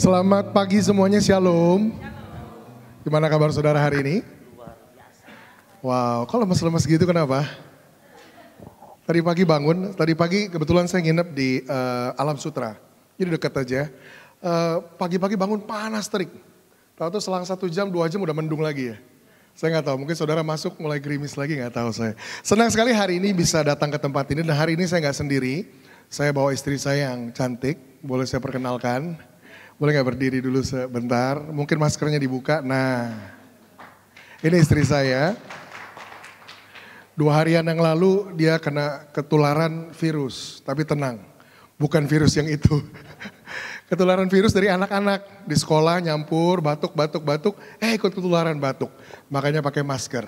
Selamat pagi semuanya, shalom. Gimana kabar saudara hari ini? Wow, kok lemes-lemes gitu kenapa? Tadi pagi bangun, tadi pagi kebetulan saya nginep di Alam Sutra. Jadi dekat aja. Pagi-pagi bangun panas terik. Tahu tuh selang 1 jam, 2 jam udah mendung lagi ya. Saya nggak tahu, mungkin saudara masuk mulai gerimis lagi, nggak tahu saya. Senang sekali hari ini bisa datang ke tempat ini dan hari ini saya nggak sendiri. Saya bawa istri saya yang cantik, boleh saya perkenalkan. Boleh nggak berdiri dulu sebentar, mungkin maskernya dibuka. Nah, ini istri saya. 2 harian yang lalu dia kena ketularan virus, tapi tenang, bukan virus yang itu. Ketularan virus dari anak-anak, di sekolah nyampur, batuk, ikut ketularan batuk. Makanya pakai masker.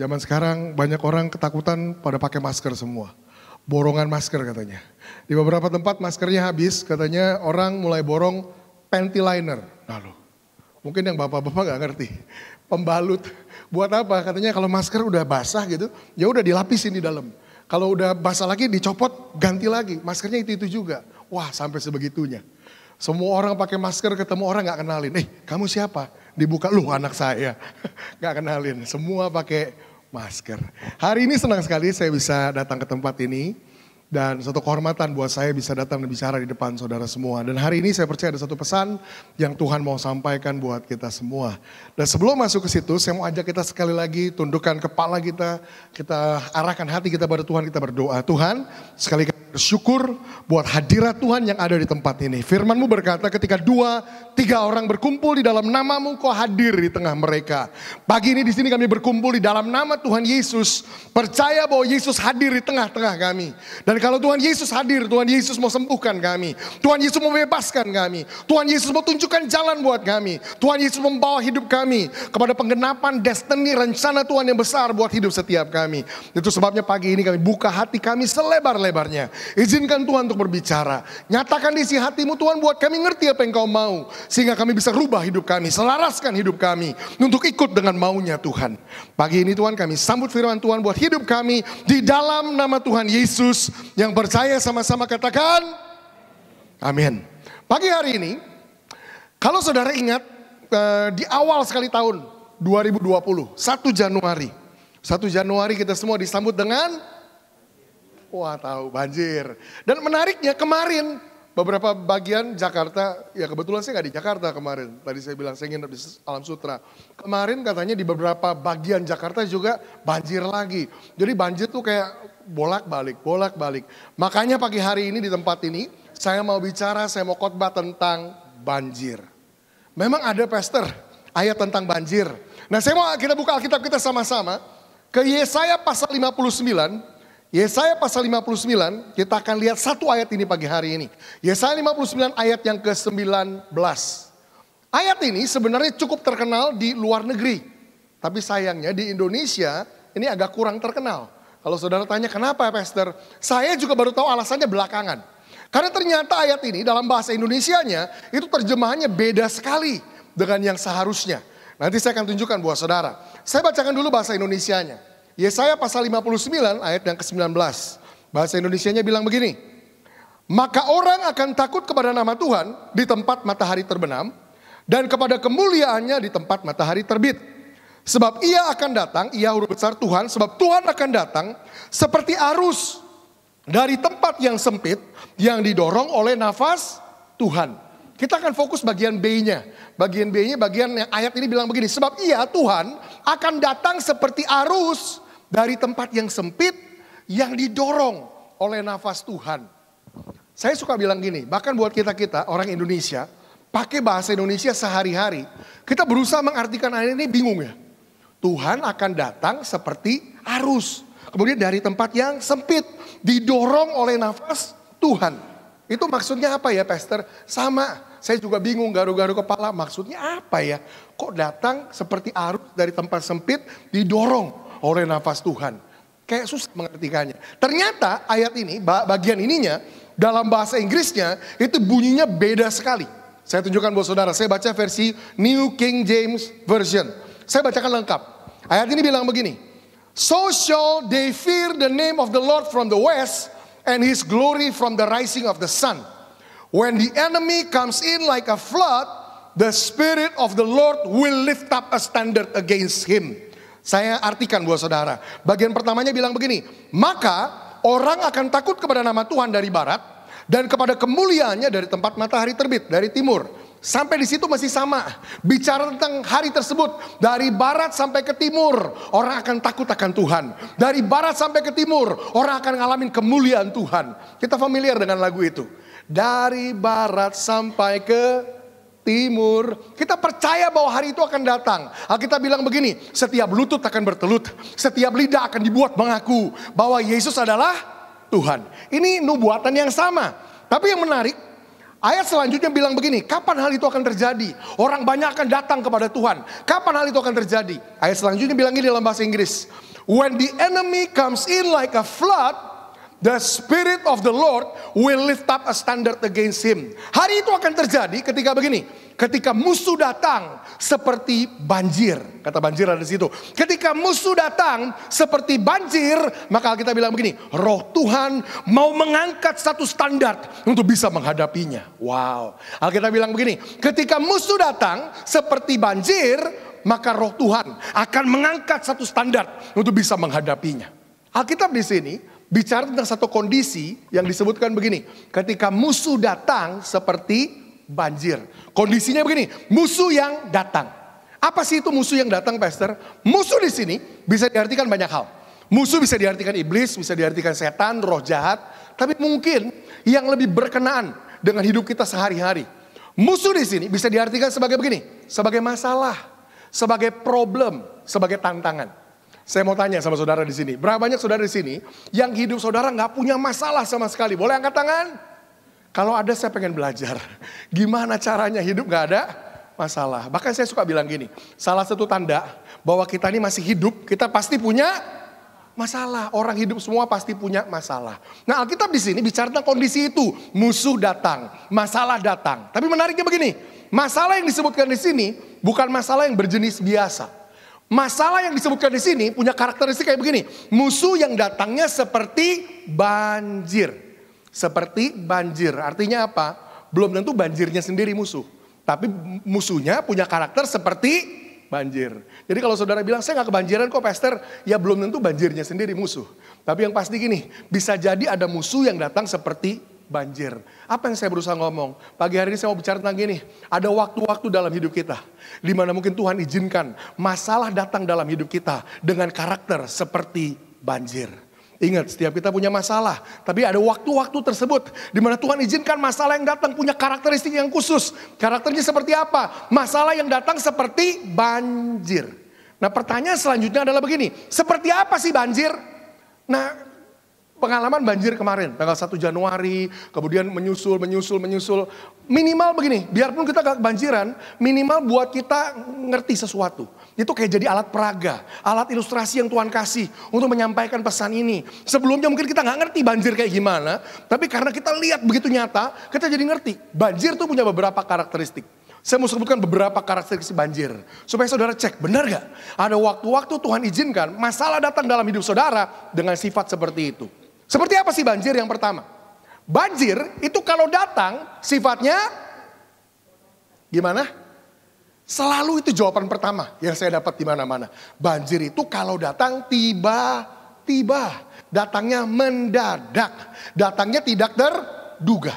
Zaman sekarang banyak orang ketakutan pada pakai masker semua. Borongan masker katanya. Di beberapa tempat maskernya habis, katanya orang mulai borong panty liner. Lalu, mungkin yang bapak-bapak gak ngerti. Pembalut, buat apa? Katanya kalau masker udah basah gitu, ya udah dilapisin di dalam. Kalau udah basah lagi dicopot, ganti lagi. Maskernya itu juga. Wah, sampai sebegitunya. Semua orang pakai masker, ketemu orang gak kenalin. Kamu siapa? Dibuka, lu anak saya. Gak kenalin, semua pakai masker. Hari ini senang sekali saya bisa datang ke tempat ini. Dan satu kehormatan buat saya bisa datang dan bicara di depan saudara semua. Dan hari ini saya percaya ada satu pesan yang Tuhan mau sampaikan buat kita semua. Dan sebelum masuk ke situ, saya mau ajak kita sekali lagi tundukkan kepala kita. Kita arahkan hati kita pada Tuhan, kita berdoa. Tuhan, sekali kali bersyukur buat hadirat Tuhan yang ada di tempat ini. Firman-Mu berkata ketika 2-3 orang berkumpul di dalam nama-Mu, Kau hadir di tengah mereka. Pagi ini di sini kami berkumpul di dalam nama Tuhan Yesus. Percaya bahwa Yesus hadir di tengah-tengah kami. Dan kalau Tuhan Yesus hadir, Tuhan Yesus mau sembuhkan kami. Tuhan Yesus mau bebaskan kami. Tuhan Yesus mau tunjukkan jalan buat kami. Tuhan Yesus membawa hidup kami kepada penggenapan destiny rencana Tuhan yang besar buat hidup setiap kami. Itu sebabnya pagi ini kami buka hati kami selebar-lebarnya. Izinkan Tuhan untuk berbicara. Nyatakan isi hatimu Tuhan buat kami ngerti apa yang Kau mau. Sehingga kami bisa rubah hidup kami, selaraskan hidup kami untuk ikut dengan maunya Tuhan. Pagi ini Tuhan kami sambut firman Tuhan buat hidup kami di dalam nama Tuhan Yesus. Yang percaya sama-sama katakan amin. Pagi hari ini, kalau saudara ingat di awal sekali tahun 2020, 1 Januari. 1 Januari kita semua disambut dengan, wah tahu, banjir. Dan menariknya kemarin beberapa bagian Jakarta, ya kebetulan saya nggak di Jakarta kemarin. Tadi saya bilang saya nginep di Alam Sutra. Kemarin katanya di beberapa bagian Jakarta juga banjir lagi. Jadi banjir tuh kayak bolak-balik. Makanya pagi hari ini di tempat ini saya mau bicara, saya mau khotbah tentang banjir. Memang ada pastor ayat tentang banjir. Nah saya mau kita buka Alkitab kita sama-sama ke Yesaya pasal 59. Yesaya pasal 59, kita akan lihat satu ayat ini pagi hari ini. Yesaya 59 ayat yang ke-19. Ayat ini sebenarnya cukup terkenal di luar negeri. Tapi sayangnya di Indonesia ini agak kurang terkenal. Kalau saudara tanya kenapa Pastor? Saya juga baru tahu alasannya belakangan. Karena ternyata ayat ini dalam bahasa Indonesianya itu terjemahannya beda sekali dengan yang seharusnya. Nanti saya akan tunjukkan buat saudara. Saya bacakan dulu bahasa Indonesianya. Yesaya pasal 59 ayat yang ke-19. Bahasa Indonesianya bilang begini. Maka orang akan takut kepada nama Tuhan di tempat matahari terbenam dan kepada kemuliaannya di tempat matahari terbit. Sebab ia akan datang, ia huruf besar Tuhan, sebab Tuhan akan datang seperti arus dari tempat yang sempit yang didorong oleh nafas Tuhan. Kita akan fokus bagian B-nya. Bagian B-nya bagian yang ayat ini bilang begini. Sebab ia Tuhan akan datang seperti arus dari tempat yang sempit yang didorong oleh nafas Tuhan. Saya suka bilang gini, bahkan buat kita orang Indonesia, pakai bahasa Indonesia sehari-hari, kita berusaha mengartikan ayat ini bingung ya. Tuhan akan datang seperti arus. Kemudian dari tempat yang sempit. Didorong oleh nafas Tuhan. Itu maksudnya apa ya Pastor? Sama, saya juga bingung garu-garu kepala. Maksudnya apa ya? Kok datang seperti arus dari tempat sempit didorong oleh nafas Tuhan? Kayak susah mengartikannya. Ternyata ayat ini, bagian ininya dalam bahasa Inggrisnya itu bunyinya beda sekali. Saya tunjukkan buat saudara. Saya baca versi New King James Version. Saya bacakan lengkap. Ayat ini bilang begini. So shall they fear the name of the Lord from the west and his glory from the rising of the sun. When the enemy comes in like a flood, the Spirit of the Lord will lift up a standard against him. Saya artikan buat saudara. Bagian pertamanya bilang begini, maka orang akan takut kepada nama Tuhan dari barat, dan kepada kemuliaannya dari tempat matahari terbit, dari timur. Sampai di situ masih sama. Bicara tentang hari tersebut. Dari barat sampai ke timur, orang akan takut akan Tuhan. Dari barat sampai ke timur, orang akan ngalamin kemuliaan Tuhan. Kita familiar dengan lagu itu. Dari barat sampai ke timur. Kita percaya bahwa hari itu akan datang. Alkitab bilang begini, setiap lutut akan bertelut, setiap lidah akan dibuat mengaku bahwa Yesus adalah Tuhan. Ini nubuatan yang sama. Tapi yang menarik, ayat selanjutnya bilang begini, kapan hal itu akan terjadi? Orang banyak akan datang kepada Tuhan. Kapan hal itu akan terjadi? Ayat selanjutnya bilang ini dalam bahasa Inggris. When the enemy comes in like a flood, the Spirit of the Lord will lift up a standard against him. Hari itu akan terjadi ketika begini. Ketika musuh datang seperti banjir. Kata banjir ada di situ. Ketika musuh datang seperti banjir, maka kita bilang begini, Roh Tuhan mau mengangkat satu standar untuk bisa menghadapinya. Wow. Alkitab bilang begini, ketika musuh datang seperti banjir, maka Roh Tuhan akan mengangkat satu standar untuk bisa menghadapinya. Alkitab di sini bicara tentang satu kondisi yang disebutkan begini. Ketika musuh datang seperti banjir. Kondisinya begini, musuh yang datang. Apa sih itu musuh yang datang, Pastor? Musuh di sini bisa diartikan banyak hal. Musuh bisa diartikan iblis, bisa diartikan setan, roh jahat. Tapi mungkin yang lebih berkenaan dengan hidup kita sehari-hari. Musuh di sini bisa diartikan sebagai begini, sebagai masalah, sebagai problem, sebagai tantangan. Saya mau tanya sama saudara di sini, berapa banyak saudara di sini yang hidup saudara nggak punya masalah sama sekali? Boleh angkat tangan? Kalau ada, saya pengen belajar. Gimana caranya hidup nggak ada masalah? Bahkan saya suka bilang gini, salah satu tanda bahwa kita ini masih hidup, kita pasti punya masalah. Orang hidup semua pasti punya masalah. Nah, Alkitab di sini bicara tentang kondisi itu, musuh datang, masalah datang. Tapi menariknya begini, masalah yang disebutkan di sini bukan masalah yang berjenis biasa. Masalah yang disebutkan di sini punya karakteristik kayak begini. Musuh yang datangnya seperti banjir. Seperti banjir. Artinya apa? Belum tentu banjirnya sendiri musuh. Tapi musuhnya punya karakter seperti banjir. Jadi kalau saudara bilang, saya gak kebanjiran kok Pastor. Ya belum tentu banjirnya sendiri musuh. Tapi yang pasti gini, bisa jadi ada musuh yang datang seperti banjir. Apa yang saya berusaha ngomong? Pagi hari ini saya mau bicara tentang gini. Ada waktu-waktu dalam hidup kita, di mana mungkin Tuhan izinkan masalah datang dalam hidup kita dengan karakter seperti banjir. Ingat, setiap kita punya masalah, tapi ada waktu-waktu tersebut di mana Tuhan izinkan masalah yang datang punya karakteristik yang khusus. Karakternya seperti apa? Masalah yang datang seperti banjir. Nah, pertanyaan selanjutnya adalah begini, seperti apa sih banjir? Nah, pengalaman banjir kemarin, tanggal 1 Januari, kemudian menyusul. Minimal begini, biarpun kita gak kebanjiran, minimal buat kita ngerti sesuatu. Itu kayak jadi alat peraga, alat ilustrasi yang Tuhan kasih untuk menyampaikan pesan ini. Sebelumnya mungkin kita gak ngerti banjir kayak gimana, tapi karena kita lihat begitu nyata, kita jadi ngerti. Banjir tuh punya beberapa karakteristik. Saya mau sebutkan beberapa karakteristik banjir. Supaya saudara cek, benar gak? Ada waktu-waktu Tuhan izinkan masalah datang dalam hidup saudara dengan sifat seperti itu. Seperti apa sih banjir yang pertama? Banjir itu kalau datang sifatnya gimana? Selalu itu jawaban pertama yang saya dapat di mana-mana. Banjir itu kalau datang tiba-tiba. Datangnya mendadak. Datangnya tidak terduga.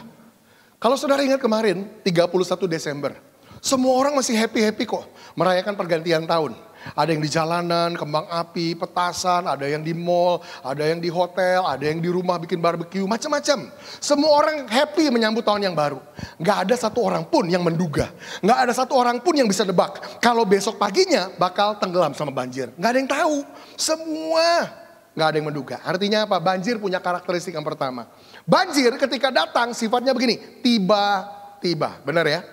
Kalau saudara ingat kemarin 31 Desember. Semua orang masih happy-happy kok merayakan pergantian tahun. Ada yang di jalanan, kembang api, petasan, ada yang di mall, ada yang di hotel, ada yang di rumah bikin barbeque, macam-macam. Semua orang happy menyambut tahun yang baru. Gak ada satu orang pun yang menduga. Gak ada satu orang pun yang bisa nebak. Kalau besok paginya bakal tenggelam sama banjir. Gak ada yang tahu. Semua gak ada yang menduga. Artinya apa? Banjir punya karakteristik yang pertama. Banjir ketika datang sifatnya begini. Tiba-tiba. Benar ya?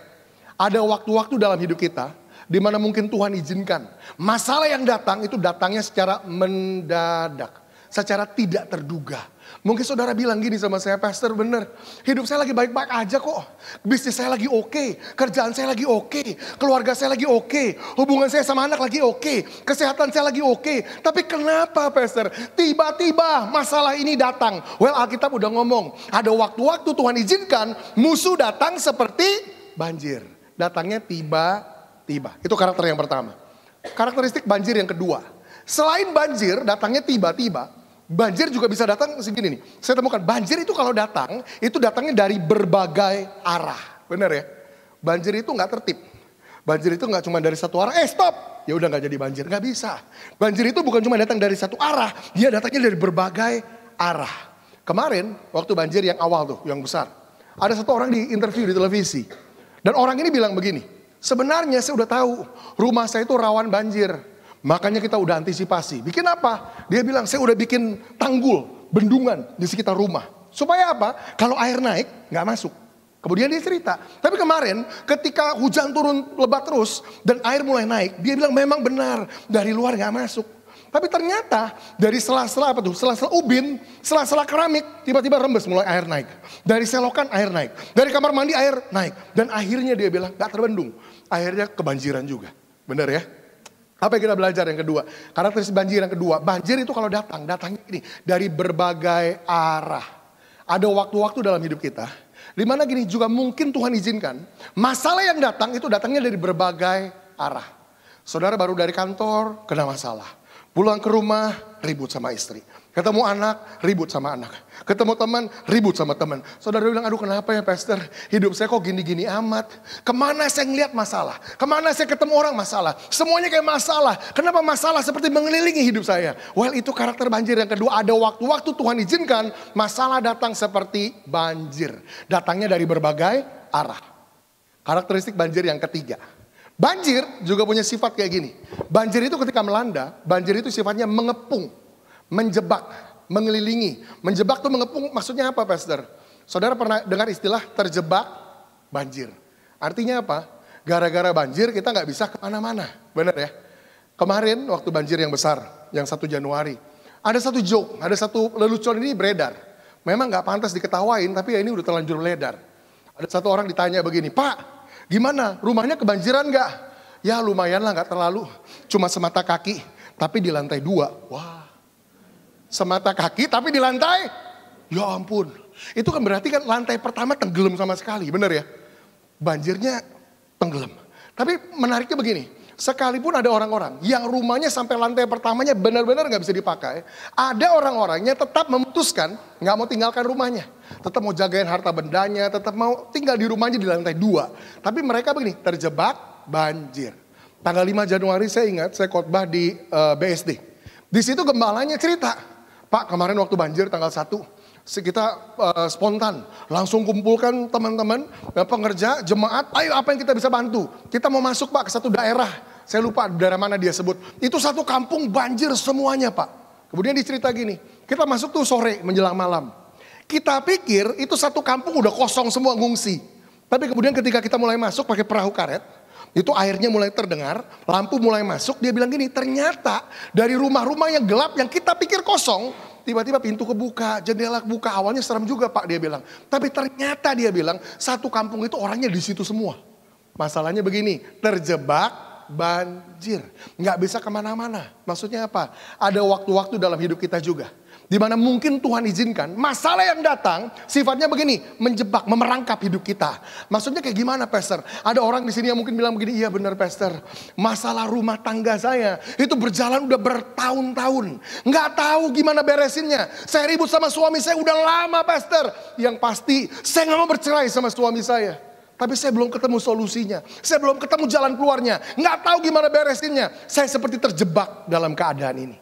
Ada waktu-waktu dalam hidup kita di mana mungkin Tuhan izinkan masalah yang datang itu datangnya secara mendadak. secara tidak terduga. Mungkin saudara bilang gini sama saya, Pastor bener, hidup saya lagi baik-baik aja kok. Bisnis saya lagi oke, kerjaan saya lagi oke, keluarga saya lagi oke, hubungan saya sama anak lagi oke, kesehatan saya lagi oke. Tapi kenapa Pastor? Tiba-tiba masalah ini datang. Well, Alkitab udah ngomong, ada waktu-waktu Tuhan izinkan musuh datang seperti banjir. Datangnya tiba-tiba. Itu karakter yang pertama. Karakteristik banjir yang kedua. Selain banjir datangnya tiba-tiba, banjir juga bisa datang segini nih. Saya temukan banjir itu kalau datang, itu datangnya dari berbagai arah. Benar ya? Banjir itu nggak tertib. Banjir itu nggak cuma dari satu arah. Stop! Ya udah nggak jadi banjir. Nggak bisa. Banjir itu bukan cuma datang dari satu arah, dia datangnya dari berbagai arah. Kemarin waktu banjir yang awal tuh, yang besar, ada satu orang di interview di televisi. Dan orang ini bilang begini, sebenarnya saya udah tahu rumah saya itu rawan banjir. Makanya kita udah antisipasi. Bikin apa? Dia bilang saya udah bikin tanggul, bendungan di sekitar rumah. Supaya apa? Kalau air naik gak masuk. Kemudian dia cerita. Tapi kemarin ketika hujan turun lebat terus dan air mulai naik. Dia bilang memang benar dari luar gak masuk. Tapi ternyata dari sela-sela apa tuh? Sela-sela ubin, sela-sela keramik tiba-tiba rembes mulai air naik. Dari selokan air naik. Dari kamar mandi air naik. Dan akhirnya dia bilang gak terbendung. Akhirnya kebanjiran juga. Benar ya? Apa yang kita belajar yang kedua? Karakteristik banjir yang kedua. Banjir itu kalau datangnya ini dari berbagai arah. Ada waktu-waktu dalam hidup kita. Dimana gini juga mungkin Tuhan izinkan. Masalah yang datang itu datangnya dari berbagai arah. Saudara baru dari kantor kena masalah. Pulang ke rumah ribut sama istri. Ketemu anak ribut sama anak. Ketemu teman ribut sama teman. Saudara bilang aduh kenapa ya Pastor. Hidup saya kok gini-gini amat. Kemana saya ngeliat masalah. Kemana saya ketemu orang masalah. Semuanya kayak masalah. Kenapa masalah seperti mengelilingi hidup saya. Well itu karakter banjir yang kedua. Ada waktu-waktu Tuhan izinkan masalah datang seperti banjir. Datangnya dari berbagai arah. Karakteristik banjir yang ketiga. Banjir juga punya sifat kayak gini. Banjir itu ketika melanda, banjir itu sifatnya mengepung, menjebak, mengelilingi. Menjebak tuh mengepung maksudnya apa Pastor? Saudara pernah dengar istilah terjebak banjir. Artinya apa? Gara-gara banjir kita gak bisa kemana-mana. Benar ya? Kemarin waktu banjir yang besar, yang 1 Januari. Ada satu joke, ada satu lelucon ini beredar. Memang gak pantas diketawain tapi ya ini udah terlanjur beredar. Ada satu orang ditanya begini, Pak gimana rumahnya kebanjiran gak? Ya lumayan lah gak terlalu. Cuma semata kaki tapi di lantai 2. Wah. Semata kaki tapi di lantai. Ya ampun. Itu kan berarti kan lantai pertama tenggelam sama sekali. Benar ya? Banjirnya tenggelam. Tapi menariknya begini. Sekalipun ada orang-orang yang rumahnya sampai lantai pertamanya benar-benar gak bisa dipakai. Ada orang-orangnya tetap memutuskan gak mau tinggalkan rumahnya. Tetap mau jagain harta bendanya, tetap mau tinggal di rumahnya di lantai 2. Tapi mereka begini, terjebak banjir. Tanggal 5 Januari saya ingat, saya khotbah di BSD. Di situ gembalanya cerita, Pak kemarin waktu banjir tanggal 1, kita spontan langsung kumpulkan teman-teman, pengerja, jemaat, ayo apa yang kita bisa bantu. Kita mau masuk Pak ke satu daerah, saya lupa daerah mana dia sebut. Itu satu kampung banjir semuanya Pak. Kemudian dicerita gini, kita masuk tuh sore menjelang malam. Kita pikir itu satu kampung udah kosong semua ngungsi. Tapi kemudian ketika kita mulai masuk pakai perahu karet, itu airnya mulai terdengar, lampu mulai masuk, dia bilang gini, ternyata dari rumah-rumah yang gelap yang kita pikir kosong, tiba-tiba pintu kebuka, jendela kebuka, awalnya serem juga Pak dia bilang. Tapi ternyata dia bilang, satu kampung itu orangnya di situ semua. Masalahnya begini, terjebak banjir, nggak bisa kemana-mana. Maksudnya apa? Ada waktu-waktu dalam hidup kita juga. Di mana mungkin Tuhan izinkan masalah yang datang sifatnya begini, menjebak, memerangkap hidup kita. Maksudnya kayak gimana Pastor? Ada orang di sini yang mungkin bilang begini, iya benar Pastor. Masalah rumah tangga saya itu berjalan udah bertahun-tahun. Nggak tahu gimana beresinnya. Saya ribut sama suami saya udah lama Pastor. Yang pasti saya nggak mau bercerai sama suami saya. Tapi saya belum ketemu solusinya. Saya belum ketemu jalan keluarnya. Nggak tahu gimana beresinnya. Saya seperti terjebak dalam keadaan ini.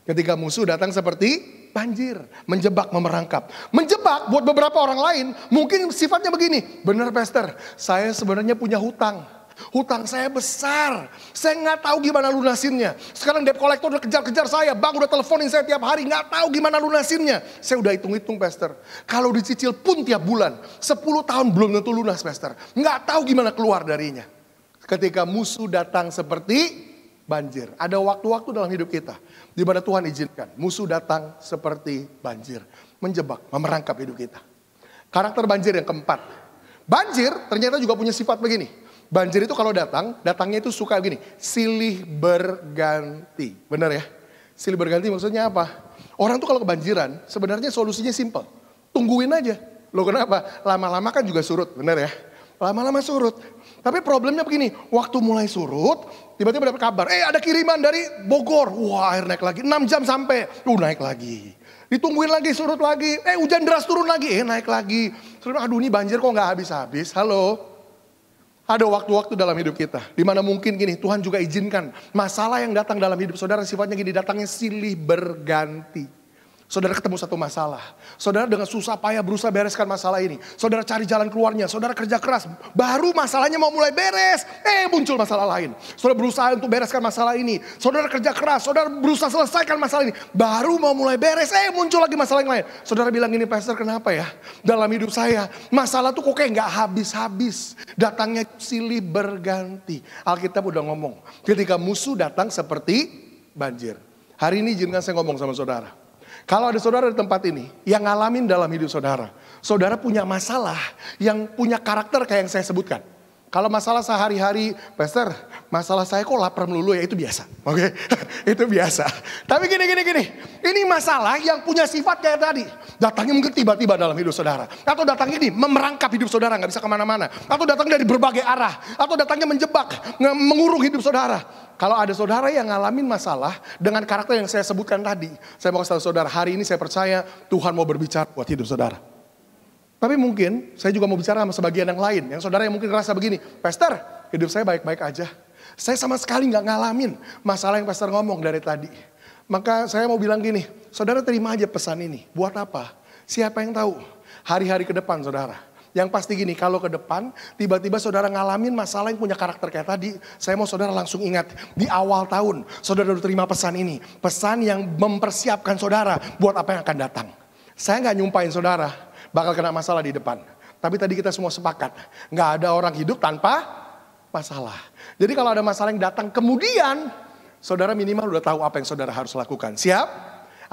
Ketika musuh datang seperti banjir, menjebak, memerangkap. Menjebak buat beberapa orang lain mungkin sifatnya begini. Benar Pastor, saya sebenarnya punya hutang. Hutang saya besar. Saya nggak tahu gimana lunasinnya. Sekarang debt collector udah kejar-kejar saya. Bank udah teleponin saya tiap hari. Nggak tahu gimana lunasinnya. Saya udah hitung-hitung Pastor. Kalau dicicil pun tiap bulan. 10 tahun belum tentu lunas Pastor. Nggak tahu gimana keluar darinya. Ketika musuh datang seperti banjir. Ada waktu-waktu dalam hidup kita di mana Tuhan izinkan musuh datang seperti banjir, menjebak, memerangkap hidup kita. Karakter banjir yang keempat. Banjir ternyata juga punya sifat begini. Banjir itu kalau datangnya itu suka begini, silih berganti. Benar ya? Silih berganti maksudnya apa? Orang tuh kalau kebanjiran sebenarnya solusinya simple. Tungguin aja. Loh kenapa? Lama-lama kan juga surut, benar ya? Lama-lama surut. Tapi problemnya begini, waktu mulai surut, tiba-tiba dapat kabar, ada kiriman dari Bogor. Wah, air naik lagi, 6 jam sampai, naik lagi. Ditungguin lagi, surut lagi, hujan deras turun lagi, naik lagi. Aduh ini banjir kok gak habis-habis, halo. Ada waktu-waktu dalam hidup kita, dimana mungkin gini, Tuhan juga izinkan masalah yang datang dalam hidup saudara sifatnya gini, datangnya silih berganti. Saudara ketemu satu masalah. Saudara dengan susah payah berusaha bereskan masalah ini. Saudara cari jalan keluarnya. Saudara kerja keras. Baru masalahnya mau mulai beres. Muncul masalah lain. Saudara berusaha untuk bereskan masalah ini. Saudara kerja keras. Saudara berusaha selesaikan masalah ini. Baru mau mulai beres. Muncul lagi masalah yang lain. Saudara bilang gini, Pastor kenapa ya? Dalam hidup saya. Masalah tuh kok kayak gak habis-habis. Datangnya silih berganti. Alkitab udah ngomong. Ketika musuh datang seperti banjir. Hari ini izinkan saya ngomong sama saudara. Kalau ada saudara di tempat ini yang ngalamin dalam hidup saudara. Saudara punya masalah yang punya karakter kayak yang saya sebutkan. Kalau masalah sehari-hari, Pastor, masalah saya kok lapar melulu ya itu biasa. Oke, itu biasa. Tapi gini. Ini masalah yang punya sifat kayak tadi. Datangnya mungkin tiba-tiba dalam hidup saudara. Atau datangnya ini memerangkap hidup saudara, gak bisa kemana-mana. Atau datangnya dari berbagai arah. Atau datangnya menjebak, mengurung hidup saudara. Kalau ada saudara yang ngalamin masalah dengan karakter yang saya sebutkan tadi. Saya mau kasih tahu saudara, hari ini saya percaya Tuhan mau berbicara buat hidup saudara. Tapi mungkin saya juga mau bicara sama sebagian yang lain. Yang saudara yang mungkin ngerasa begini, Pastor, hidup saya baik-baik aja. Saya sama sekali gak ngalamin masalah yang Pastor ngomong dari tadi. Maka saya mau bilang gini, saudara terima aja pesan ini. Buat apa? Siapa yang tahu hari-hari ke depan saudara. Yang pasti gini, kalau ke depan tiba-tiba saudara ngalamin masalah yang punya karakter kayak tadi. Saya mau saudara langsung ingat, di awal tahun saudara udah terima pesan ini. Pesan yang mempersiapkan saudara buat apa yang akan datang. Saya gak nyumpahin saudara bakal kena masalah di depan. Tapi tadi kita semua sepakat, gak ada orang hidup tanpa masalah. Jadi kalau ada masalah yang datang kemudian, saudara minimal udah tahu apa yang saudara harus lakukan. Siap?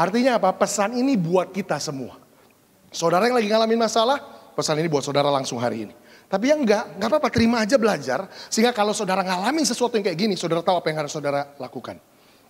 Artinya apa? Pesan ini buat kita semua. Saudara yang lagi ngalamin masalah, pesan ini buat saudara langsung hari ini. Tapi yang enggak apa-apa, terima aja belajar. Sehingga kalau saudara ngalamin sesuatu yang kayak gini, saudara tahu apa yang harus saudara lakukan.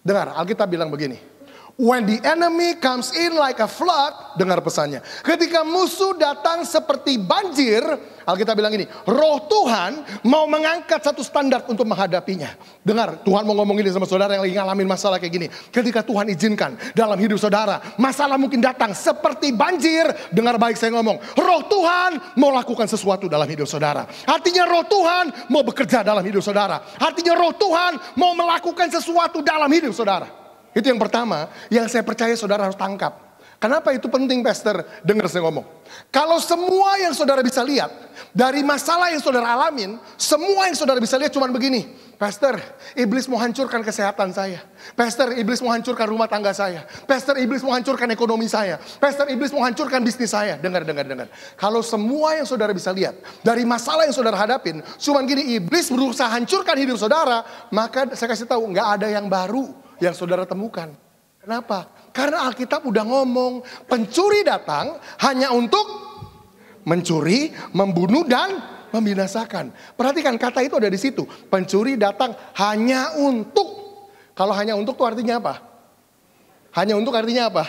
Dengar, Alkitab bilang begini. When the enemy comes in like a flood, dengar pesannya. Ketika musuh datang seperti banjir, Alkitab bilang ini, Roh Tuhan mau mengangkat satu standar untuk menghadapinya. Dengar, Tuhan mau ngomong ini sama saudara yang lagi ngalamin masalah kayak gini. Ketika Tuhan izinkan dalam hidup saudara, masalah mungkin datang seperti banjir. Dengar baik saya ngomong, Roh Tuhan mau lakukan sesuatu dalam hidup saudara. Artinya Roh Tuhan mau bekerja dalam hidup saudara. Artinya Roh Tuhan mau melakukan sesuatu dalam hidup saudara. Itu yang pertama, yang saya percaya saudara harus tangkap. Kenapa itu penting, Pastor? Dengar saya ngomong. Kalau semua yang saudara bisa lihat, dari masalah yang saudara alamin, semua yang saudara bisa lihat cuma begini. Pastor, iblis mau hancurkan kesehatan saya. Pastor, iblis mau hancurkan rumah tangga saya. Pastor, iblis mau hancurkan ekonomi saya. Pastor, iblis mau hancurkan bisnis saya. Dengar. Kalau semua yang saudara bisa lihat, dari masalah yang saudara hadapin, cuma gini, iblis berusaha hancurkan hidup saudara, maka saya kasih tahu, nggak ada yang baru yang saudara temukan. Kenapa? Karena Alkitab udah ngomong, pencuri datang hanya untuk mencuri, membunuh, dan membinasakan. Perhatikan kata itu ada di situ. Pencuri datang hanya untuk. Kalau hanya untuk itu artinya apa? Hanya untuk artinya apa?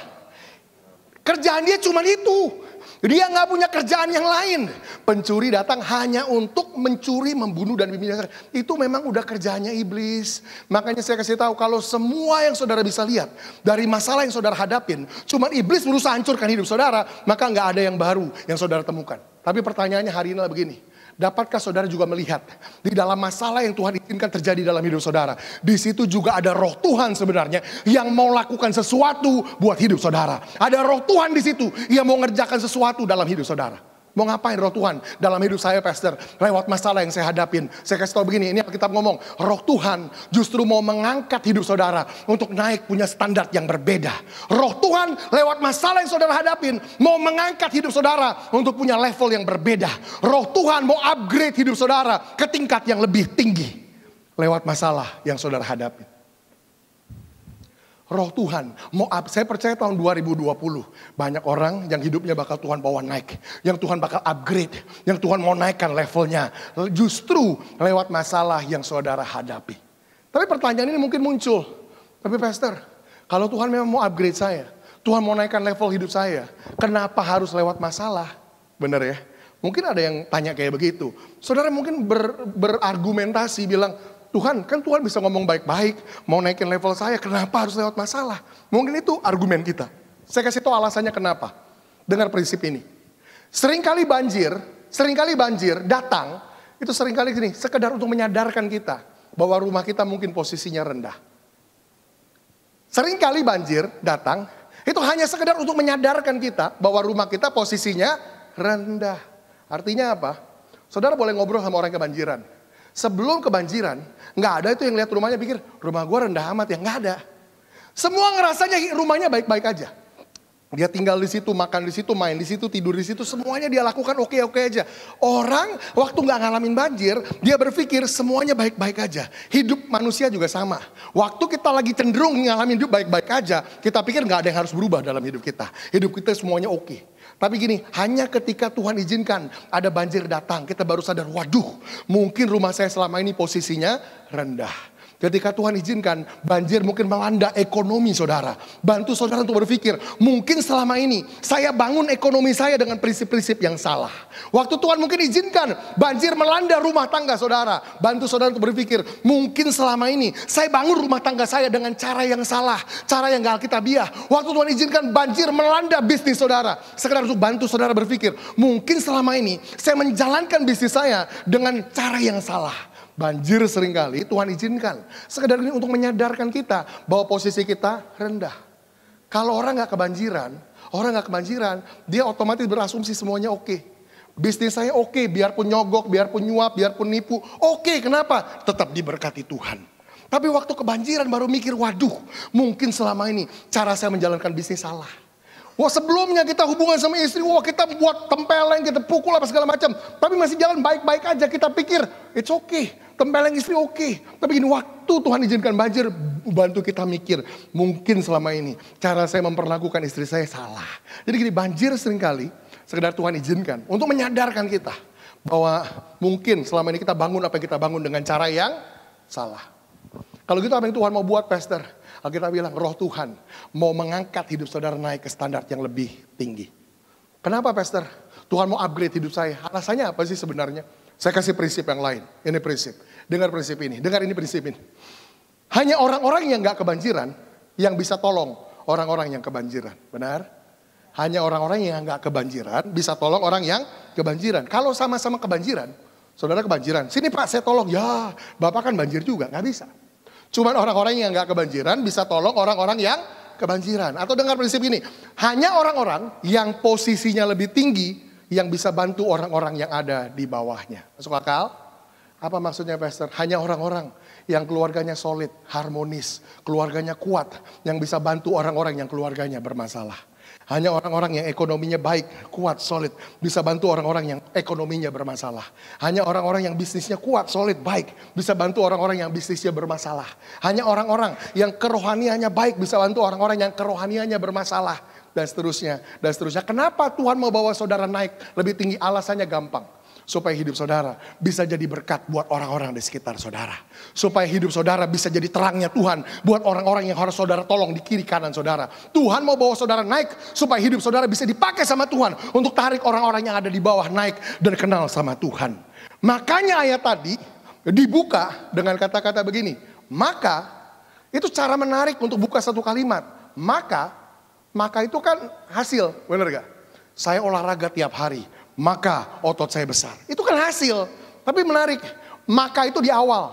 Kerjaan dia cuma itu. Dia gak punya kerjaan yang lain. Pencuri datang hanya untuk mencuri, membunuh, dan membinasakan. Itu memang udah kerjanya iblis. Makanya saya kasih tahu, kalau semua yang saudara bisa lihat dari masalah yang saudara hadapin, cuma iblis berusaha hancurkan hidup saudara, maka gak ada yang baru yang saudara temukan. Tapi pertanyaannya hari ini adalah begini. Dapatkah saudara juga melihat di dalam masalah yang Tuhan izinkan terjadi dalam hidup saudara, di situ juga ada Roh Tuhan sebenarnya yang mau lakukan sesuatu buat hidup saudara. Ada Roh Tuhan di situ yang mau ngerjakan sesuatu dalam hidup saudara. Mau ngapain Roh Tuhan dalam hidup saya, Pastor? Lewat masalah yang saya hadapin. Saya kasih tahu begini, ini Alkitab ngomong, Roh Tuhan justru mau mengangkat hidup saudara untuk naik punya standar yang berbeda. Roh Tuhan lewat masalah yang saudara hadapin mau mengangkat hidup saudara untuk punya level yang berbeda. Roh Tuhan mau upgrade hidup saudara ke tingkat yang lebih tinggi lewat masalah yang saudara hadapin. Roh Tuhan saya percaya tahun 2020 banyak orang yang hidupnya bakal Tuhan bawa naik, yang Tuhan bakal upgrade, yang Tuhan mau naikkan levelnya, justru lewat masalah yang saudara hadapi. Tapi pertanyaan ini mungkin muncul, tapi pastor, kalau Tuhan memang mau upgrade saya, Tuhan mau naikkan level hidup saya, kenapa harus lewat masalah? Benar ya? Mungkin ada yang tanya kayak begitu. Saudara mungkin berargumentasi bilang, Tuhan, kan Tuhan bisa ngomong baik-baik, mau naikin level saya, kenapa harus lewat masalah? Mungkin itu argumen kita. Saya kasih tahu alasannya kenapa. Dengar prinsip ini. Seringkali banjir datang, itu seringkali gini, sekedar untuk menyadarkan kita bahwa rumah kita mungkin posisinya rendah. Seringkali banjir datang, itu hanya sekedar untuk menyadarkan kita bahwa rumah kita posisinya rendah. Artinya apa? Saudara boleh ngobrol sama orang kebanjiran. Sebelum kebanjiran, nggak ada itu yang lihat rumahnya pikir, rumah gue rendah amat ya, nggak ada. Semua ngerasanya rumahnya baik-baik aja. Dia tinggal di situ, makan di situ, main di situ, tidur di situ, semuanya dia lakukan oke-oke aja. Orang waktu nggak ngalamin banjir, dia berpikir semuanya baik-baik aja. Hidup manusia juga sama. Waktu kita lagi cenderung ngalamin hidup baik-baik aja, kita pikir nggak ada yang harus berubah dalam hidup kita. Hidup kita semuanya oke. Tapi gini, hanya ketika Tuhan izinkan ada banjir datang, kita baru sadar, waduh, mungkin rumah saya selama ini posisinya rendah. Ketika Tuhan izinkan banjir mungkin melanda ekonomi saudara. Bantu saudara untuk berpikir, mungkin selama ini saya bangun ekonomi saya dengan prinsip-prinsip yang salah. Waktu Tuhan mungkin izinkan banjir melanda rumah tangga saudara. Bantu saudara untuk berpikir, mungkin selama ini saya bangun rumah tangga saya dengan cara yang salah. Cara yang gak alkitabiah. Waktu Tuhan izinkan banjir melanda bisnis saudara. Sekedar untuk bantu saudara berpikir, mungkin selama ini saya menjalankan bisnis saya dengan cara yang salah. Banjir seringkali Tuhan izinkan. Sekedar ini untuk menyadarkan kita bahwa posisi kita rendah. Kalau orang gak kebanjiran, dia otomatis berasumsi semuanya oke. Bisnis saya oke, biarpun nyogok, biarpun nyuap, biarpun nipu. Oke, kenapa? Tetap diberkati Tuhan. Tapi waktu kebanjiran baru mikir, waduh, mungkin selama ini cara saya menjalankan bisnis salah. Wah sebelumnya kita hubungan sama istri, wah kita buat tempeleng, kita pukul apa segala macam. Tapi masih jalan baik-baik aja, kita pikir it's okay, tempeleng istri oke. Tapi gini, waktu Tuhan izinkan banjir, bantu kita mikir, mungkin selama ini cara saya memperlakukan istri saya salah. Jadi gini, banjir seringkali sekedar Tuhan izinkan untuk menyadarkan kita bahwa mungkin selama ini kita bangun apa yang kita bangun dengan cara yang salah. Kalau gitu apa yang Tuhan mau buat, pastor? Alkitab bilang roh Tuhan mau mengangkat hidup saudara naik ke standar yang lebih tinggi. Kenapa pastor? Tuhan mau upgrade hidup saya. Alasannya apa sih sebenarnya? Saya kasih prinsip yang lain. Ini prinsip. Dengar prinsip ini. Dengar ini prinsip ini. Hanya orang-orang yang gak kebanjiran yang bisa tolong orang-orang yang kebanjiran. Benar? Hanya orang-orang yang gak kebanjiran bisa tolong orang yang kebanjiran. Kalau sama-sama kebanjiran, saudara kebanjiran. Sini Pak saya tolong. Ya Bapak kan banjir juga. Gak bisa. Cuman orang-orang yang gak kebanjiran bisa tolong orang-orang yang kebanjiran. Atau dengar prinsip ini, hanya orang-orang yang posisinya lebih tinggi yang bisa bantu orang-orang yang ada di bawahnya. Masuk akal? Apa maksudnya pastor? Hanya orang-orang yang keluarganya solid, harmonis, keluarganya kuat, yang bisa bantu orang-orang yang keluarganya bermasalah. Hanya orang-orang yang ekonominya baik, kuat, solid, bisa bantu orang-orang yang ekonominya bermasalah. Hanya orang-orang yang bisnisnya kuat, solid, baik, bisa bantu orang-orang yang bisnisnya bermasalah. Hanya orang-orang yang kerohaniannya baik, bisa bantu orang-orang yang kerohaniannya bermasalah. Dan seterusnya, dan seterusnya. Kenapa Tuhan mau bawa saudara naik lebih tinggi? Alasannya gampang. Supaya hidup saudara bisa jadi berkat buat orang-orang di sekitar saudara. Supaya hidup saudara bisa jadi terangnya Tuhan buat orang-orang yang harus saudara tolong di kiri kanan saudara. Tuhan mau bawa saudara naik supaya hidup saudara bisa dipakai sama Tuhan untuk tarik orang-orang yang ada di bawah naik dan kenal sama Tuhan. Makanya ayat tadi dibuka dengan kata-kata begini. Maka, itu cara menarik untuk buka satu kalimat. Maka itu kan hasil, benar gak? Saya olahraga tiap hari. Maka otot saya besar. Itu kan hasil. Tapi menarik. Maka itu di awal.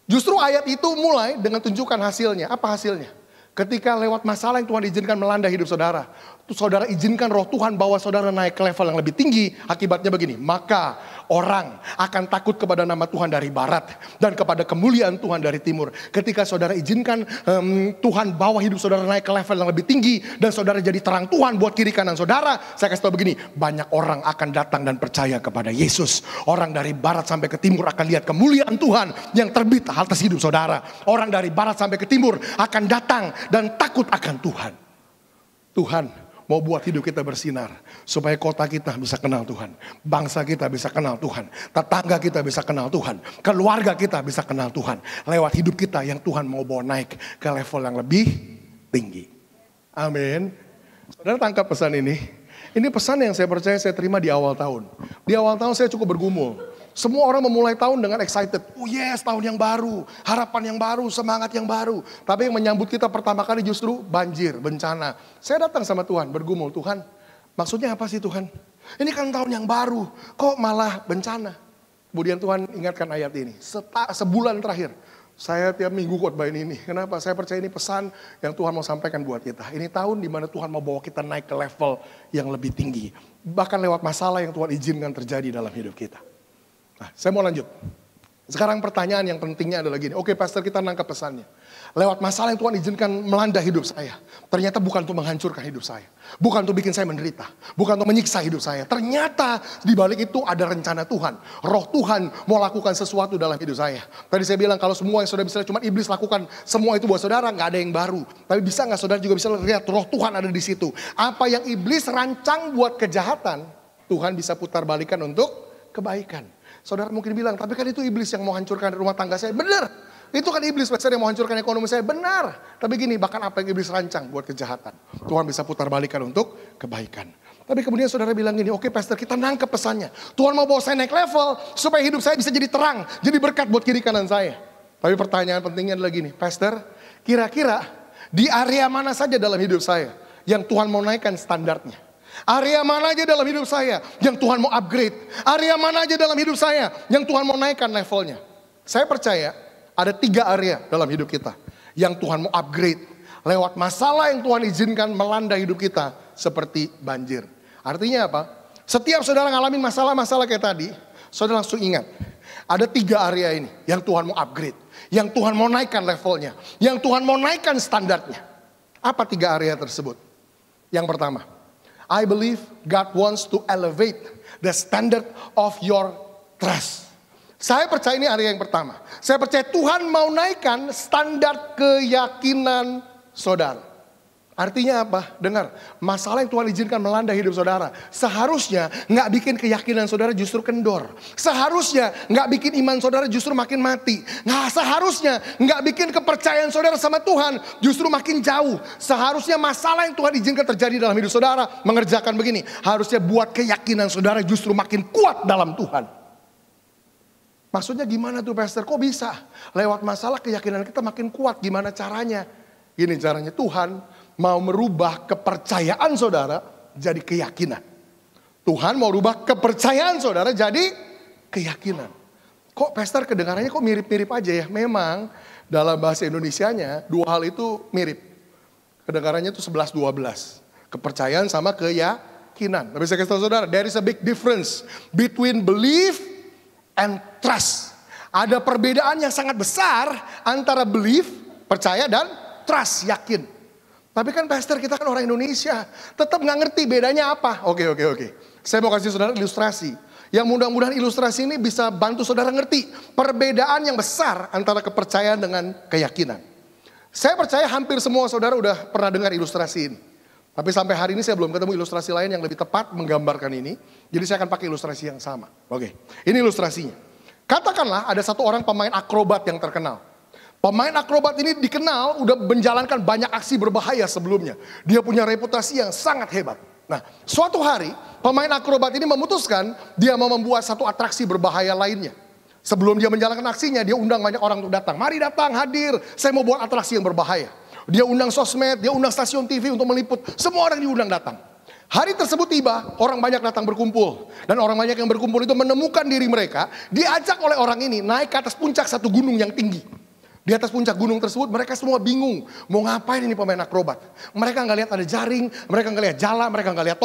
Justru ayat itu mulai dengan tunjukkan hasilnya. Apa hasilnya? Ketika lewat masalah yang Tuhan izinkan melanda hidup saudara. Saudara izinkan roh Tuhan bawa saudara naik ke level yang lebih tinggi. Akibatnya begini. Maka orang akan takut kepada nama Tuhan dari barat dan kepada kemuliaan Tuhan dari timur. Ketika saudara izinkan Tuhan bawa hidup saudara naik ke level yang lebih tinggi dan saudara jadi terang Tuhan buat kiri kanan saudara, saya kasih tahu begini, banyak orang akan datang dan percaya kepada Yesus. Orang dari barat sampai ke timur akan lihat kemuliaan Tuhan yang terbit atas hidup saudara. Orang dari barat sampai ke timur akan datang dan takut akan Tuhan. Tuhan mau buat hidup kita bersinar supaya kota kita bisa kenal Tuhan, bangsa kita bisa kenal Tuhan, tetangga kita bisa kenal Tuhan, keluarga kita bisa kenal Tuhan lewat hidup kita yang Tuhan mau bawa naik ke level yang lebih tinggi. Amin. Saudara tangkap pesan ini. Ini pesan yang saya percaya saya terima di awal tahun. Di awal tahun saya cukup bergumul. Semua orang memulai tahun dengan excited. Oh yes, tahun yang baru, harapan yang baru, semangat yang baru. Tapi yang menyambut kita pertama kali justru banjir, bencana. Saya datang sama Tuhan, bergumul, Tuhan, maksudnya apa sih Tuhan? Ini kan tahun yang baru, kok malah bencana? Kemudian Tuhan ingatkan ayat ini. Sebulan terakhir, saya tiap minggu khotbahin ini. Kenapa? Saya percaya ini pesan yang Tuhan mau sampaikan buat kita. Ini tahun di mana Tuhan mau bawa kita naik ke level yang lebih tinggi. Bahkan lewat masalah yang Tuhan izinkan terjadi dalam hidup kita. Nah, saya mau lanjut. Sekarang pertanyaan yang pentingnya adalah gini. Oke, pastor, kita nangkap pesannya. Lewat masalah yang Tuhan izinkan melanda hidup saya. Ternyata bukan untuk menghancurkan hidup saya. Bukan untuk bikin saya menderita. Bukan untuk menyiksa hidup saya. Ternyata di balik itu ada rencana Tuhan. Roh Tuhan mau lakukan sesuatu dalam hidup saya. Tadi saya bilang kalau semua yang saudara bisa cuma iblis lakukan semua itu buat saudara, nggak ada yang baru. Tapi bisa nggak saudara juga bisa lihat roh Tuhan ada di situ. Apa yang iblis rancang buat kejahatan, Tuhan bisa putar balikan untuk kebaikan. Saudara mungkin bilang, tapi kan itu iblis yang mau hancurkan rumah tangga saya. Benar, itu kan iblis yang mau hancurkan ekonomi saya. Benar, tapi gini, bahkan apa yang iblis rancang buat kejahatan, Tuhan bisa putar balikan untuk kebaikan. Tapi kemudian saudara bilang gini, oke pastor, kita nangkep pesannya. Tuhan mau bawa saya naik level supaya hidup saya bisa jadi terang, jadi berkat buat kiri kanan saya. Tapi pertanyaan pentingnya adalah gini, pastor, kira-kira di area mana saja dalam hidup saya yang Tuhan mau naikkan standarnya? Area mana aja dalam hidup saya yang Tuhan mau upgrade? Area mana aja dalam hidup saya yang Tuhan mau naikkan levelnya? Saya percaya ada 3 area dalam hidup kita yang Tuhan mau upgrade lewat masalah yang Tuhan izinkan melanda hidup kita seperti banjir. Artinya apa? Setiap saudara ngalamin masalah-masalah kayak tadi, saudara langsung ingat ada 3 area ini yang Tuhan mau upgrade, yang Tuhan mau naikkan levelnya, yang Tuhan mau naikkan standarnya. Apa 3 area tersebut? Yang pertama, I believe God wants to elevate the standard of your trust. Saya percaya ini area yang pertama. Saya percaya Tuhan mau naikkan standar keyakinan saudara. Artinya apa? Dengar, masalah yang Tuhan izinkan melanda hidup saudara seharusnya nggak bikin keyakinan saudara justru kendor. Seharusnya nggak bikin iman saudara justru makin mati. Nah, seharusnya nggak bikin kepercayaan saudara sama Tuhan justru makin jauh. Seharusnya masalah yang Tuhan izinkan terjadi dalam hidup saudara mengerjakan begini. Harusnya buat keyakinan saudara justru makin kuat dalam Tuhan. Maksudnya gimana tuh pastor? Kok bisa? Lewat masalah keyakinan kita makin kuat. Gimana caranya? Gini caranya, Tuhan mau merubah kepercayaan saudara jadi keyakinan. Tuhan mau rubah kepercayaan saudara jadi keyakinan. Kok pastor kedengarannya kok mirip-mirip aja ya? Memang dalam bahasa Indonesianya 2 hal itu mirip. Kedengarannya itu 11-12. Kepercayaan sama keyakinan. Tapi saya kasih tahu saudara, there is a big difference between belief and trust. Ada perbedaan yang sangat besar antara belief, percaya, dan trust, yakin. Tapi kan pastor kita kan orang Indonesia, tetap nggak ngerti bedanya apa. Oke. Saya mau kasih saudara ilustrasi. Yang mudah-mudahan ilustrasi ini bisa bantu saudara ngerti perbedaan yang besar antara kepercayaan dengan keyakinan. Saya percaya hampir semua saudara udah pernah dengar ilustrasi ini. Tapi sampai hari ini saya belum ketemu ilustrasi lain yang lebih tepat menggambarkan ini. Jadi saya akan pakai ilustrasi yang sama. Oke, ini ilustrasinya. Katakanlah ada satu orang pemain akrobat yang terkenal. Pemain akrobat ini dikenal udah menjalankan banyak aksi berbahaya sebelumnya. Dia punya reputasi yang sangat hebat. Nah, suatu hari pemain akrobat ini memutuskan dia mau membuat satu atraksi berbahaya lainnya. Sebelum dia menjalankan aksinya, dia undang banyak orang untuk datang. Mari datang, hadir, saya mau buat atraksi yang berbahaya. Dia undang sosmed, dia undang stasiun TV untuk meliput. Semua orang diundang datang. Hari tersebut tiba, orang banyak datang berkumpul. Dan orang banyak yang berkumpul itu menemukan diri mereka diajak oleh orang ini naik ke atas puncak satu gunung yang tinggi. Di atas puncak gunung tersebut mereka semua bingung. Mau ngapain ini pemain akrobat. Mereka nggak lihat ada jaring, mereka nggak lihat jala, mereka nggak lihat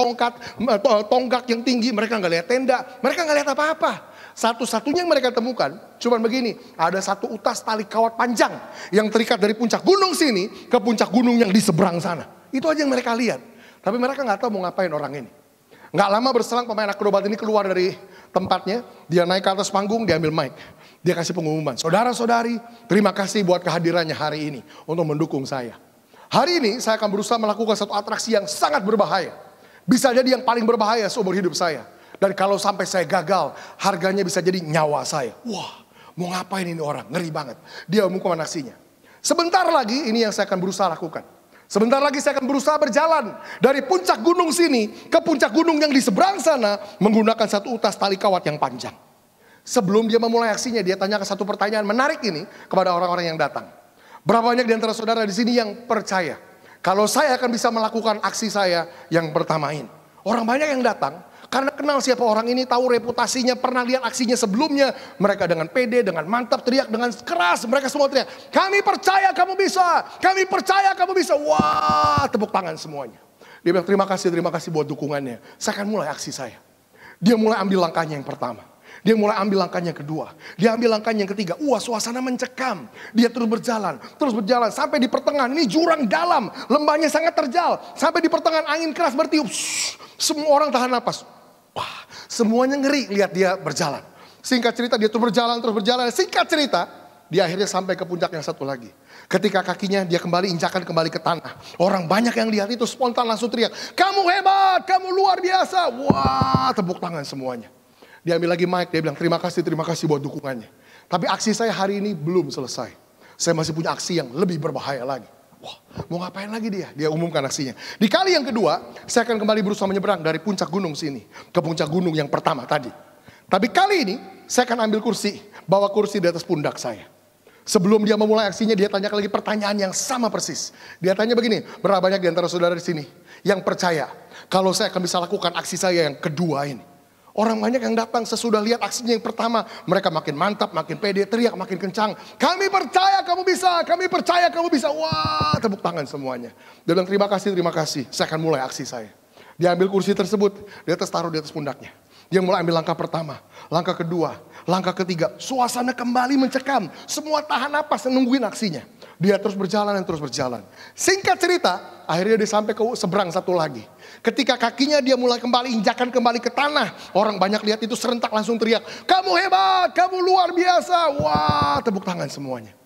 tonggak yang tinggi, mereka nggak lihat tenda, mereka nggak lihat apa-apa. Satu-satunya yang mereka temukan cuman begini, ada satu utas tali kawat panjang yang terikat dari puncak gunung sini ke puncak gunung yang di seberang sana. Itu aja yang mereka lihat. Tapi mereka nggak tahu mau ngapain orang ini. Nggak lama berselang pemain akrobat ini keluar dari tempatnya, dia naik ke atas panggung, dia ambil mic. Dia kasih pengumuman, saudara-saudari, terima kasih buat kehadirannya hari ini untuk mendukung saya. Hari ini saya akan berusaha melakukan satu atraksi yang sangat berbahaya. Bisa jadi yang paling berbahaya seumur hidup saya. Dan kalau sampai saya gagal, harganya bisa jadi nyawa saya. Wah, mau ngapain ini orang? Ngeri banget. Dia umumkan aksinya. Sebentar lagi ini yang saya akan berusaha lakukan. Sebentar lagi saya akan berusaha berjalan dari puncak gunung sini ke puncak gunung yang di seberang sana menggunakan satu utas tali kawat yang panjang. Sebelum dia memulai aksinya, dia tanyakan satu pertanyaan menarik ini kepada orang-orang yang datang. Berapa banyak di antara saudara di sini yang percaya kalau saya akan bisa melakukan aksi saya yang pertama ini? Orang banyak yang datang karena kenal siapa orang ini, tahu reputasinya, pernah lihat aksinya sebelumnya. Mereka dengan pede, dengan mantap, teriak dengan keras. Mereka semua teriak, kami percaya kamu bisa, kami percaya kamu bisa. Wah, tepuk tangan semuanya. Dia bilang terima kasih buat dukungannya. Saya akan mulai aksi saya. Dia mulai ambil langkahnya yang pertama. Dia mulai ambil langkahnya yang kedua. Dia ambil langkahnya yang ketiga. Wah, suasana mencekam. Dia terus berjalan. Sampai di pertengahan. Ini jurang dalam. Lembahnya sangat terjal. Sampai di pertengahan angin keras bertiup. Semua orang tahan napas. Wah, semuanya ngeri lihat dia berjalan. Singkat cerita dia terus berjalan. Singkat cerita, dia akhirnya sampai ke puncak yang satu lagi. Ketika kakinya dia injakan kembali ke tanah. Orang banyak yang lihat itu spontan langsung teriak, kamu hebat, kamu luar biasa. Wah, tepuk tangan semuanya. Dia ambil lagi mic, dia bilang terima kasih buat dukungannya. Tapi aksi saya hari ini belum selesai. Saya masih punya aksi yang lebih berbahaya lagi. Wah, mau ngapain lagi dia? Dia umumkan aksinya. Di kali yang kedua, saya akan kembali berusaha menyeberang dari puncak gunung sini ke puncak gunung yang pertama tadi. Tapi kali ini, saya akan ambil kursi, bawa kursi di atas pundak saya. Sebelum dia memulai aksinya, dia tanyakan lagi pertanyaan yang sama persis. Dia tanya begini, berapa banyak di antara saudara di sini yang percaya kalau saya akan bisa lakukan aksi saya yang kedua ini? Orang banyak yang datang sesudah lihat aksinya yang pertama. Mereka makin mantap, makin pede, teriak makin kencang. Kami percaya kamu bisa, kami percaya kamu bisa. Wah, tepuk tangan semuanya. Dia bilang terima kasih, saya akan mulai aksi saya. Dia ambil kursi tersebut, taruh di atas pundaknya. Dia mulai ambil langkah pertama, langkah kedua, langkah ketiga. Suasana kembali mencekam. Semua tahan napas nungguin aksinya. Dia terus berjalan. Singkat cerita, akhirnya dia sampai ke seberang satu lagi. Ketika kakinya dia mulai injakan kembali ke tanah. Orang banyak lihat itu serentak langsung teriak, kamu hebat, kamu luar biasa. Wah, tepuk tangan semuanya.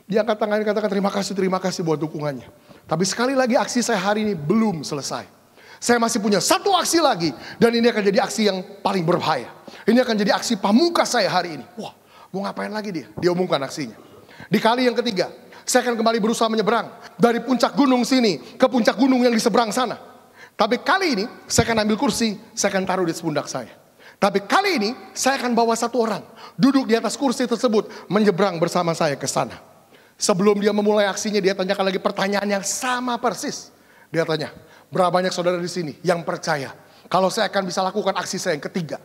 Dia angkat tangan katakan terima kasih buat dukungannya. Tapi sekali lagi aksi saya hari ini belum selesai. Saya masih punya satu aksi lagi. Dan ini akan jadi aksi yang paling berbahaya. Ini akan jadi aksi pamungkas saya hari ini. Wah, mau ngapain lagi dia? Dia umumkan aksinya. Di kali yang ketiga, saya akan kembali berusaha menyeberang dari puncak gunung sini ke puncak gunung yang di seberang sana. Tapi kali ini saya akan ambil kursi, saya akan taruh di pundak saya. Tapi kali ini saya akan bawa satu orang duduk di atas kursi tersebut menyeberang bersama saya ke sana. Sebelum dia memulai aksinya, dia tanyakan lagi pertanyaan yang sama persis. Dia tanya, berapa banyak saudara di sini yang percaya kalau saya akan bisa lakukan aksi saya yang ketiga?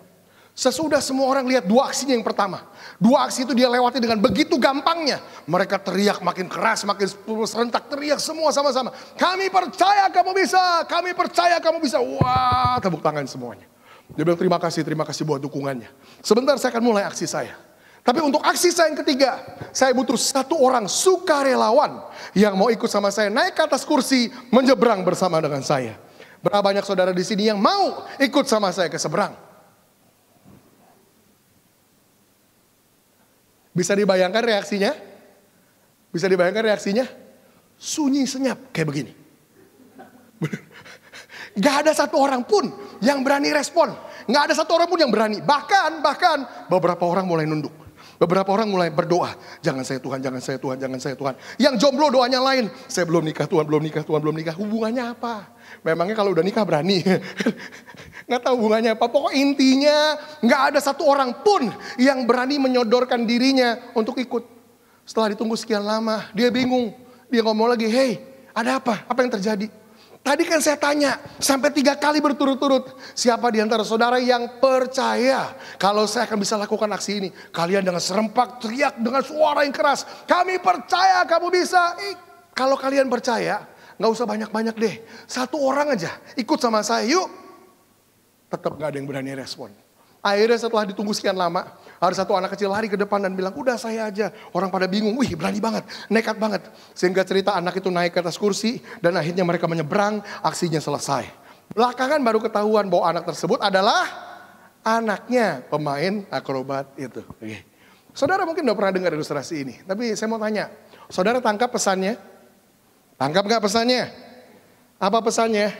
Sesudah semua orang lihat dua aksinya yang pertama. Dua aksi itu dia lewati dengan begitu gampangnya. Mereka teriak makin keras, makin serentak, teriak semua sama-sama. Kami percaya kamu bisa, kami percaya kamu bisa. Wah, tepuk tangan semuanya. Dia bilang terima kasih buat dukungannya. Sebentar saya akan mulai aksi saya. Tapi untuk aksi saya yang ketiga, saya butuh satu orang sukarelawan yang mau ikut sama saya naik ke atas kursi, menyeberang bersama dengan saya. Berapa banyak saudara di sini yang mau ikut sama saya ke seberang? Bisa dibayangkan reaksinya? Sunyi senyap kayak begini. Gak ada satu orang pun yang berani respon. Gak ada satu orang pun yang berani. Bahkan beberapa orang mulai nunduk. Beberapa orang mulai berdoa. Jangan saya Tuhan. Yang jomblo doanya lain. Saya belum nikah Tuhan. Hubungannya apa? Memangnya kalau udah nikah berani? Nggak tahu hubungannya apa. Pokok intinya nggak ada satu orang pun yang berani menyodorkan dirinya untuk ikut. Setelah ditunggu sekian lama, dia bingung. Dia ngomong lagi, hey, ada apa? Apa yang terjadi? Tadi kan saya tanya, sampai 3 kali berturut-turut, siapa di antara saudara yang percaya kalau saya akan bisa lakukan aksi ini? Kalian dengan serempak teriak dengan suara yang keras, kami percaya kamu bisa. Kalau kalian percaya, gak usah banyak-banyak deh. 1 orang aja ikut sama saya, yuk. Tetap gak ada yang berani respon. Akhirnya setelah ditunggu sekian lama, ada 1 anak kecil lari ke depan dan bilang, udah saya aja. Orang pada bingung, wih berani banget, nekat banget. Sehingga cerita anak itu naik ke atas kursi dan akhirnya mereka menyeberang, aksinya selesai. Belakangan baru ketahuan bahwa anak tersebut adalah anaknya pemain akrobat itu. Oke. Saudara mungkin udah pernah dengar ilustrasi ini, tapi saya mau tanya, saudara tangkap pesannya? Tangkap gak pesannya? Apa pesannya?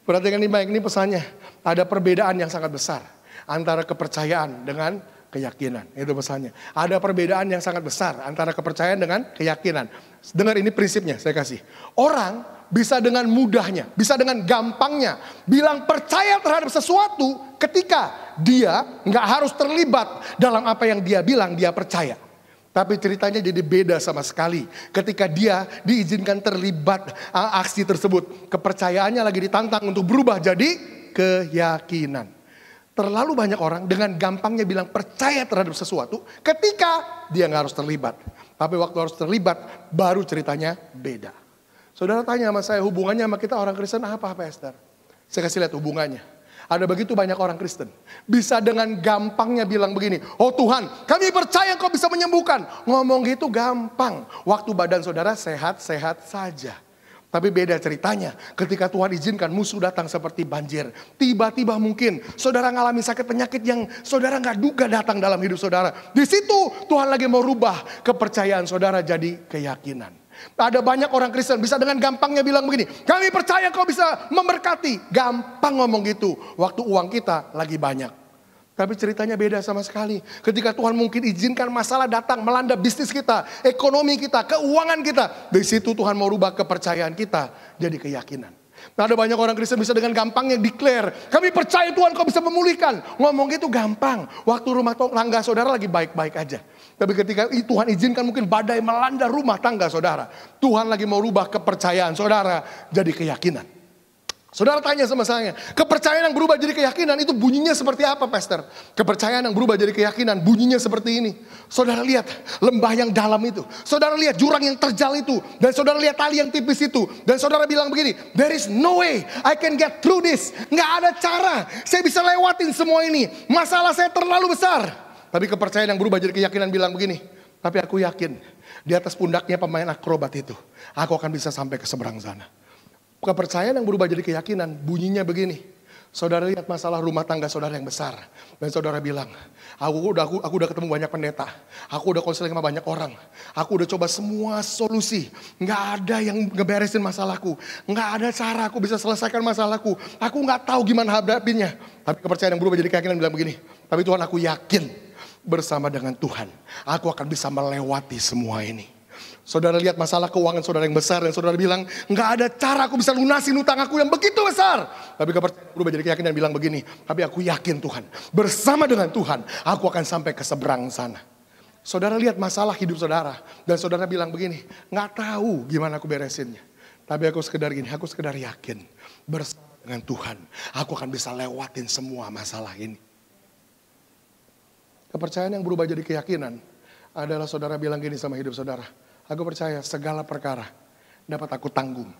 Perhatikan ini baik, ini pesannya. Ada perbedaan yang sangat besar antara kepercayaan dengan keyakinan. Itu pesannya. Ada perbedaan yang sangat besar antara kepercayaan dengan keyakinan. Dengar ini prinsipnya saya kasih. Orang bisa dengan mudahnya, bisa dengan gampangnya bilang percaya terhadap sesuatu ketika dia nggak harus terlibat dalam apa yang dia bilang dia percaya. Tapi ceritanya jadi beda sama sekali ketika dia diizinkan terlibat aksi tersebut. Kepercayaannya lagi ditantang untuk berubah jadi keyakinan. Terlalu banyak orang dengan gampangnya bilang percaya terhadap sesuatu ketika dia nggak harus terlibat. Tapi waktu harus terlibat baru ceritanya beda. Saudara tanya sama saya, hubungannya sama kita orang Kristen apa Esther? Saya kasih lihat hubungannya. Ada begitu banyak orang Kristen bisa dengan gampangnya bilang begini, oh Tuhan kami percaya Engkau bisa menyembuhkan. Ngomong gitu gampang, waktu badan saudara sehat-sehat saja. Tapi beda ceritanya ketika Tuhan izinkan musuh datang seperti banjir. Tiba-tiba mungkin saudara ngalami sakit penyakit yang saudara gak duga datang dalam hidup saudara. Di situ Tuhan lagi mau rubah kepercayaan saudara jadi keyakinan. Ada banyak orang Kristen bisa dengan gampangnya bilang begini, kami percaya Kau bisa memberkati. Gampang ngomong gitu waktu uang kita lagi banyak. Tapi ceritanya beda sama sekali. Ketika Tuhan mungkin izinkan masalah datang melanda bisnis kita, ekonomi kita, keuangan kita. Di situ Tuhan mau rubah kepercayaan kita jadi keyakinan. Nah, ada banyak orang Kristen bisa dengan gampangnya declare, kami percaya Tuhan Kau bisa memulihkan. Ngomong gitu gampang. Waktu rumah tangga saudara lagi baik-baik aja. Tapi ketika Tuhan izinkan mungkin badai melanda rumah tangga saudara. Tuhan lagi mau rubah kepercayaan saudara jadi keyakinan. Saudara tanya sama saya, kepercayaan yang berubah jadi keyakinan itu bunyinya seperti apa Pastor? Kepercayaan yang berubah jadi keyakinan bunyinya seperti ini. Saudara lihat lembah yang dalam itu. Saudara lihat jurang yang terjal itu. Dan saudara lihat tali yang tipis itu. Dan saudara bilang begini, there is no way I can get through this. Nggak ada cara saya bisa lewatin semua ini. Masalah saya terlalu besar. Tapi kepercayaan yang berubah jadi keyakinan bilang begini, tapi aku yakin di atas pundaknya pemain akrobat itu, aku akan bisa sampai ke seberang sana. Kepercayaan yang berubah jadi keyakinan bunyinya begini. Saudara lihat masalah rumah tangga saudara yang besar. Dan saudara bilang, aku udah ketemu banyak pendeta. Aku udah konseling sama banyak orang. Aku udah coba semua solusi. Nggak ada yang ngeberesin masalahku. Nggak ada cara aku bisa selesaikan masalahku. Aku nggak tahu gimana hadapinnya. Tapi kepercayaan yang berubah jadi keyakinan bilang begini. Tapi Tuhan aku yakin bersama dengan Tuhan. Aku akan bisa melewati semua ini. Saudara lihat masalah keuangan saudara yang besar dan saudara bilang, nggak ada cara aku bisa lunasin utang aku yang begitu besar. Tapi kepercayaan berubah jadi keyakinan bilang begini, tapi aku yakin Tuhan, bersama dengan Tuhan, aku akan sampai ke seberang sana. Saudara lihat masalah hidup saudara dan saudara bilang begini, nggak tahu gimana aku beresinnya. Tapi aku sekedar gini, aku sekedar yakin bersama dengan Tuhan, aku akan bisa lewatin semua masalah ini. Kepercayaan yang berubah jadi keyakinan adalah saudara bilang gini sama hidup saudara. Aku percaya segala perkara dapat aku tanggung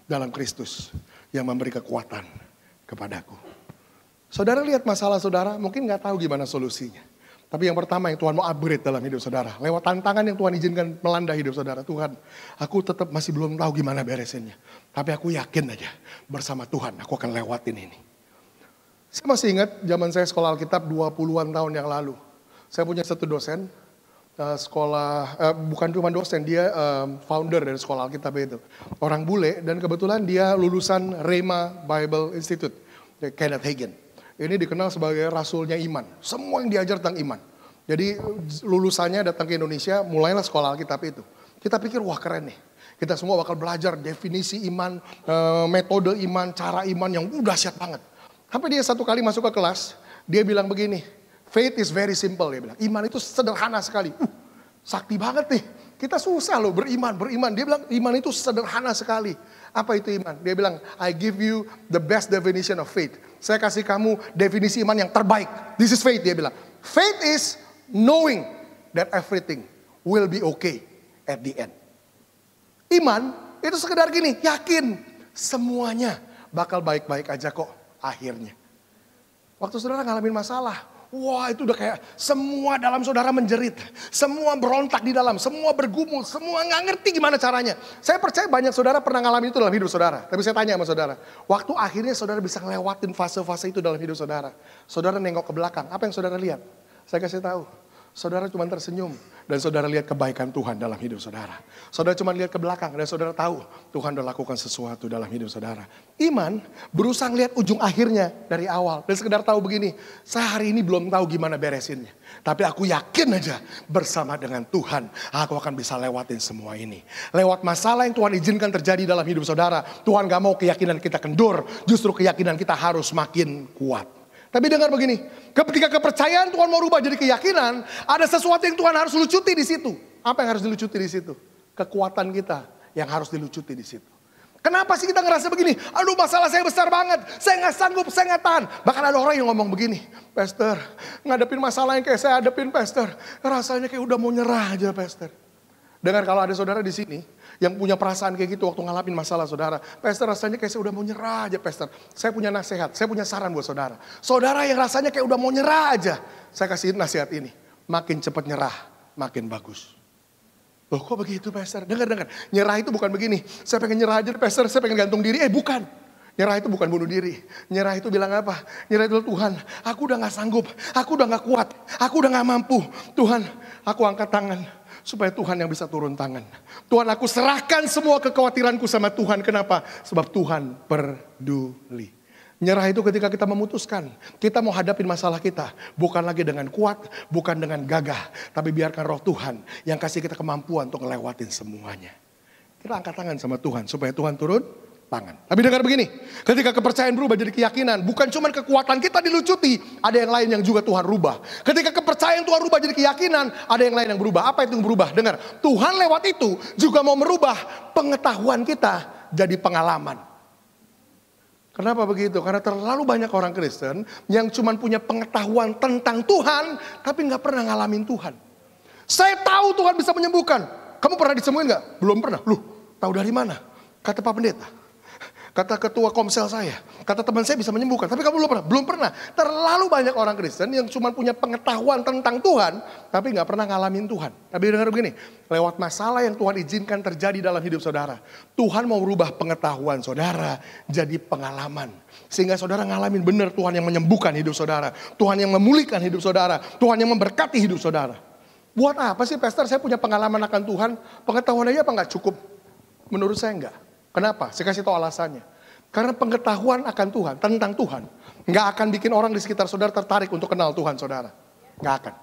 dalam Kristus yang memberi kekuatan kepadaku. Saudara lihat masalah saudara, mungkin gak tahu gimana solusinya. Tapi yang pertama yang Tuhan mau upgrade dalam hidup saudara. Lewat tantangan yang Tuhan izinkan melanda hidup saudara. Tuhan, aku tetap masih belum tahu gimana beresinnya. Tapi aku yakin aja bersama Tuhan aku akan lewatin ini. Saya masih ingat zaman saya sekolah Alkitab 20-an tahun yang lalu. Saya punya satu dosen. Bukan cuma dosen, dia founder dari sekolah Alkitab itu. Orang bule dan kebetulan dia lulusan Rhema Bible Institute, Kenneth Hagin. Ini dikenal sebagai rasulnya iman. Semua yang diajar tentang iman. Jadi lulusannya datang ke Indonesia, mulailah sekolah Alkitab itu. Kita pikir wah keren nih. Kita semua bakal belajar definisi iman, metode iman, cara iman yang dahsyat banget. Tapi dia satu kali masuk ke kelas, dia bilang begini. Faith is very simple, dia bilang. Iman itu sederhana sekali. Sakti banget nih. Kita susah loh beriman. Dia bilang iman itu sederhana sekali. Apa itu iman? Dia bilang, I give you the best definition of faith. Saya kasih kamu definisi iman yang terbaik. This is faith, dia bilang. Faith is knowing that everything will be okay at the end. Iman itu sekedar gini, yakin semuanya bakal baik-baik aja kok akhirnya. Waktu saudara ngalamin masalah, wah itu udah kayak semua dalam saudara menjerit. Semua berontak di dalam, semua bergumul, semua gak ngerti gimana caranya. Saya percaya banyak saudara pernah ngalamin itu dalam hidup saudara. Tapi saya tanya sama saudara, waktu akhirnya saudara bisa ngelewatin fase-fase itu dalam hidup saudara. Saudara nengok ke belakang, apa yang saudara lihat? Saya kasih tahu, saudara cuma tersenyum dan saudara lihat kebaikan Tuhan dalam hidup saudara. Saudara cuma lihat ke belakang dan saudara tahu Tuhan udah lakukan sesuatu dalam hidup saudara. Iman berusaha lihat ujung akhirnya dari awal dan sekedar tahu begini, saya hari ini belum tahu gimana beresinnya. Tapi aku yakin aja bersama dengan Tuhan aku akan bisa lewatin semua ini. Lewat masalah yang Tuhan izinkan terjadi dalam hidup saudara, Tuhan gak mau keyakinan kita kendur, justru keyakinan kita harus makin kuat. Tapi dengar begini, ketika kepercayaan Tuhan mau rubah jadi keyakinan, ada sesuatu yang Tuhan harus lucuti di situ. Apa yang harus dilucuti di situ? Kekuatan kita yang harus dilucuti di situ. Kenapa sih kita ngerasa begini? Aduh masalah saya besar banget, saya gak sanggup, saya gak tahan. Bahkan ada orang yang ngomong begini, Pastor, ngadepin masalah yang kayak saya hadepin Pastor, rasanya kayak udah mau nyerah aja Pastor. Dengar kalau ada saudara di sini yang punya perasaan kayak gitu waktu ngalapin masalah saudara. Pastor rasanya kayak saya udah mau nyerah aja Pastor. Saya punya nasihat, saya punya saran buat saudara. Saudara yang rasanya kayak udah mau nyerah aja. Saya kasih nasihat ini. Makin cepat nyerah, makin bagus. Loh kok begitu Pastor? Dengar. Nyerah itu bukan begini. Saya pengen nyerah aja Pastor, saya pengen gantung diri. Bukan. Nyerah itu bukan bunuh diri. Nyerah itu bilang apa? Nyerah itu Tuhan, aku udah gak sanggup. Aku udah gak kuat. Aku udah gak mampu. Tuhan, aku angkat tangan. Supaya Tuhan yang bisa turun tangan. Tuhan aku serahkan semua kekhawatiranku sama Tuhan. Kenapa? Sebab Tuhan peduli. Nyerah itu ketika kita memutuskan. Kita mau hadapin masalah kita. Bukan lagi dengan kuat. Bukan dengan gagah. Tapi biarkan roh Tuhan yang kasih kita kemampuan untuk ngelewatin semuanya. Kita angkat tangan sama Tuhan. Supaya Tuhan turun tangan. Tapi dengar begini, ketika kepercayaan berubah jadi keyakinan, bukan cuma kekuatan kita dilucuti, ada yang lain yang juga Tuhan rubah. Ketika kepercayaan Tuhan rubah jadi keyakinan, ada yang lain yang berubah. Apa itu yang berubah? Dengar, Tuhan lewat itu juga mau merubah pengetahuan kita jadi pengalaman. Kenapa begitu? Karena terlalu banyak orang Kristen yang cuma punya pengetahuan tentang Tuhan, tapi gak pernah ngalamin Tuhan. Saya tahu Tuhan bisa menyembuhkan. Kamu pernah disembuhin gak? Belum pernah. Loh, tahu dari mana? Kata Pak Pendeta. Kata ketua komsel saya, kata teman saya bisa menyembuhkan. Tapi kamu belum pernah? Belum pernah. Terlalu banyak orang Kristen yang cuma punya pengetahuan tentang Tuhan, tapi gak pernah ngalamin Tuhan. Tapi dengar begini, lewat masalah yang Tuhan izinkan terjadi dalam hidup saudara, Tuhan mau rubah pengetahuan saudara jadi pengalaman. Sehingga saudara ngalamin benar Tuhan yang menyembuhkan hidup saudara. Tuhan yang memulihkan hidup saudara. Tuhan yang memberkati hidup saudara. Buat apa sih Pastor saya punya pengalaman akan Tuhan? Pengetahuan aja apa gak cukup? Menurut saya enggak. Kenapa? Saya kasih tahu alasannya. Karena pengetahuan akan Tuhan, tentang Tuhan, nggak akan bikin orang di sekitar saudara tertarik untuk kenal Tuhan saudara. Nggak akan.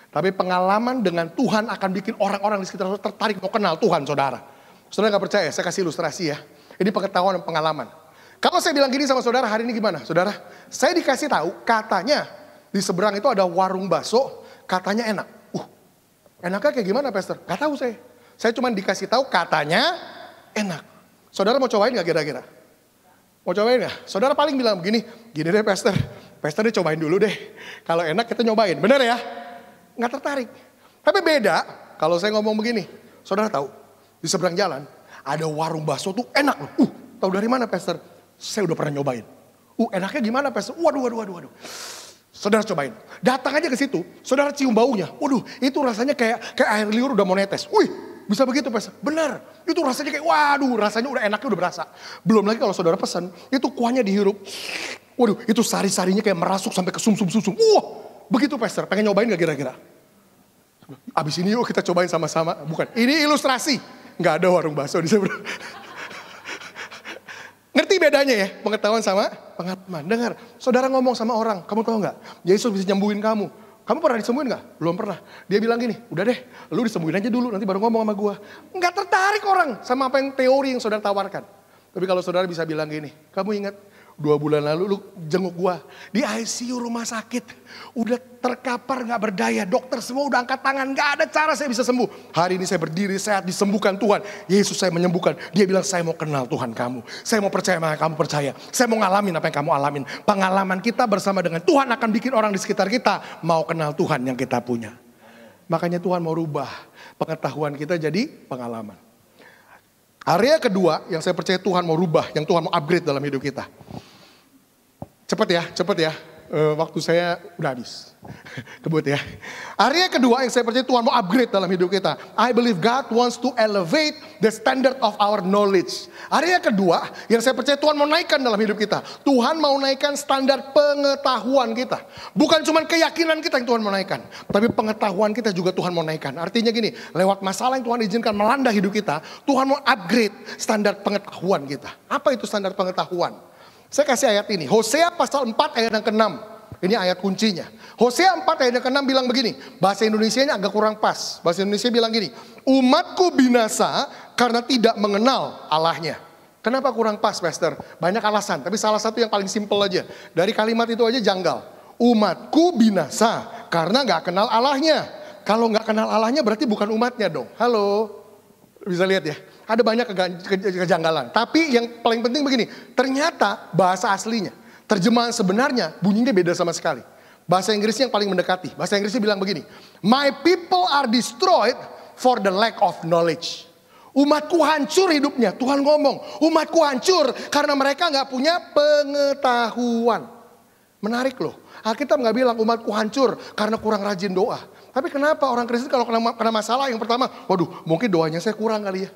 Tapi pengalaman dengan Tuhan akan bikin orang-orang di sekitar saudara tertarik mau kenal Tuhan saudara. Saudara nggak percaya? Saya kasih ilustrasi ya. Ini pengetahuan dan pengalaman. Kalau saya bilang gini sama saudara hari ini gimana? Saudara, saya dikasih tahu katanya di seberang itu ada warung bakso, katanya enak. Enaknya kayak gimana Pastor? Gak tahu saya. Saya cuma dikasih tahu katanya enak. Saudara mau cobain gak kira-kira? Mau cobain gak? Saudara paling bilang begini, gini deh Pastor deh cobain dulu deh. Kalau enak kita nyobain, bener ya? Gak tertarik. Tapi beda kalau saya ngomong begini. Saudara tahu, di seberang jalan ada warung bakso tuh enak loh. Tahu dari mana Pastor? Saya udah pernah nyobain. Enaknya gimana Pastor? Waduh. Saudara cobain. Datang aja ke situ, saudara cium baunya. Waduh, itu rasanya kayak air liur udah mau netes. Bisa begitu Pastor? Benar. Itu rasanya kayak waduh, rasanya udah enaknya udah berasa. Belum lagi kalau saudara pesan, itu kuahnya dihirup. Waduh, itu sari-sarinya kayak merasuk sampai ke sumsum. Begitu Pastor. Pengen nyobain gak kira-kira? Abis ini yuk kita cobain sama-sama. Bukan, ini ilustrasi. Gak ada warung bakso di seberang. Ngerti bedanya ya? Pengetahuan sama pengalaman. Dengar, saudara ngomong sama orang, kamu tahu gak? Yesus bisa nyembuhin kamu. Kamu pernah disembuhin gak? Belum pernah. Dia bilang gini, udah deh, lu disembuhin aja dulu, nanti baru ngomong sama gue. Nggak tertarik orang sama apa yang teori yang saudara tawarkan. Tapi kalau saudara bisa bilang gini, kamu ingat 2 bulan lalu lu jenguk gua di ICU rumah sakit. Udah terkapar gak berdaya. Dokter semua udah angkat tangan. Gak ada cara saya bisa sembuh. Hari ini saya berdiri sehat disembuhkan Tuhan. Yesus saya menyembuhkan. Dia bilang saya mau kenal Tuhan kamu. Saya mau percaya sama yang kamu percaya. Saya mau ngalamin apa yang kamu alamin. Pengalaman kita bersama dengan Tuhan akan bikin orang di sekitar kita mau kenal Tuhan yang kita punya. Makanya Tuhan mau rubah pengetahuan kita jadi pengalaman. Area kedua yang saya percaya Tuhan mau rubah, yang Tuhan mau upgrade dalam hidup kita. Cepet ya. Waktu saya udah habis. Kebut ya. Area kedua yang saya percaya Tuhan mau upgrade dalam hidup kita. I believe God wants to elevate the standard of our knowledge. Area kedua yang saya percaya Tuhan mau naikkan dalam hidup kita. Tuhan mau naikkan standar pengetahuan kita. Bukan cuma keyakinan kita yang Tuhan mau naikkan. Tapi pengetahuan kita juga Tuhan mau naikkan. Artinya gini, lewat masalah yang Tuhan izinkan melanda hidup kita, Tuhan mau upgrade standar pengetahuan kita. Apa itu standar pengetahuan? Saya kasih ayat ini. Hosea pasal 4 ayat yang ke-6. Ini ayat kuncinya. Hosea 4 ayat yang ke-6 bilang begini. Bahasa Indonesianya agak kurang pas. Bahasa Indonesia bilang gini. Umatku binasa karena tidak mengenal Allahnya. Kenapa kurang pas, Pastor? Banyak alasan. Tapi salah satu yang paling simpel aja. Dari kalimat itu aja janggal. Umatku binasa karena gak kenal Allahnya. Kalau gak kenal Allahnya berarti bukan umatnya dong. Halo? Bisa lihat ya. Ada banyak kejanggalan. Tapi yang paling penting begini. Ternyata bahasa aslinya. Terjemahan sebenarnya bunyinya beda sama sekali. Bahasa Inggrisnya yang paling mendekati. Bahasa Inggrisnya bilang begini. My people are destroyed for the lack of knowledge. Umatku hancur hidupnya. Tuhan ngomong. Umatku hancur karena mereka gak punya pengetahuan. Menarik loh. Alkitab gak bilang umatku hancur karena kurang rajin doa. Tapi kenapa orang Kristen kalau kena masalah yang pertama. Waduh mungkin doanya saya kurang kali ya.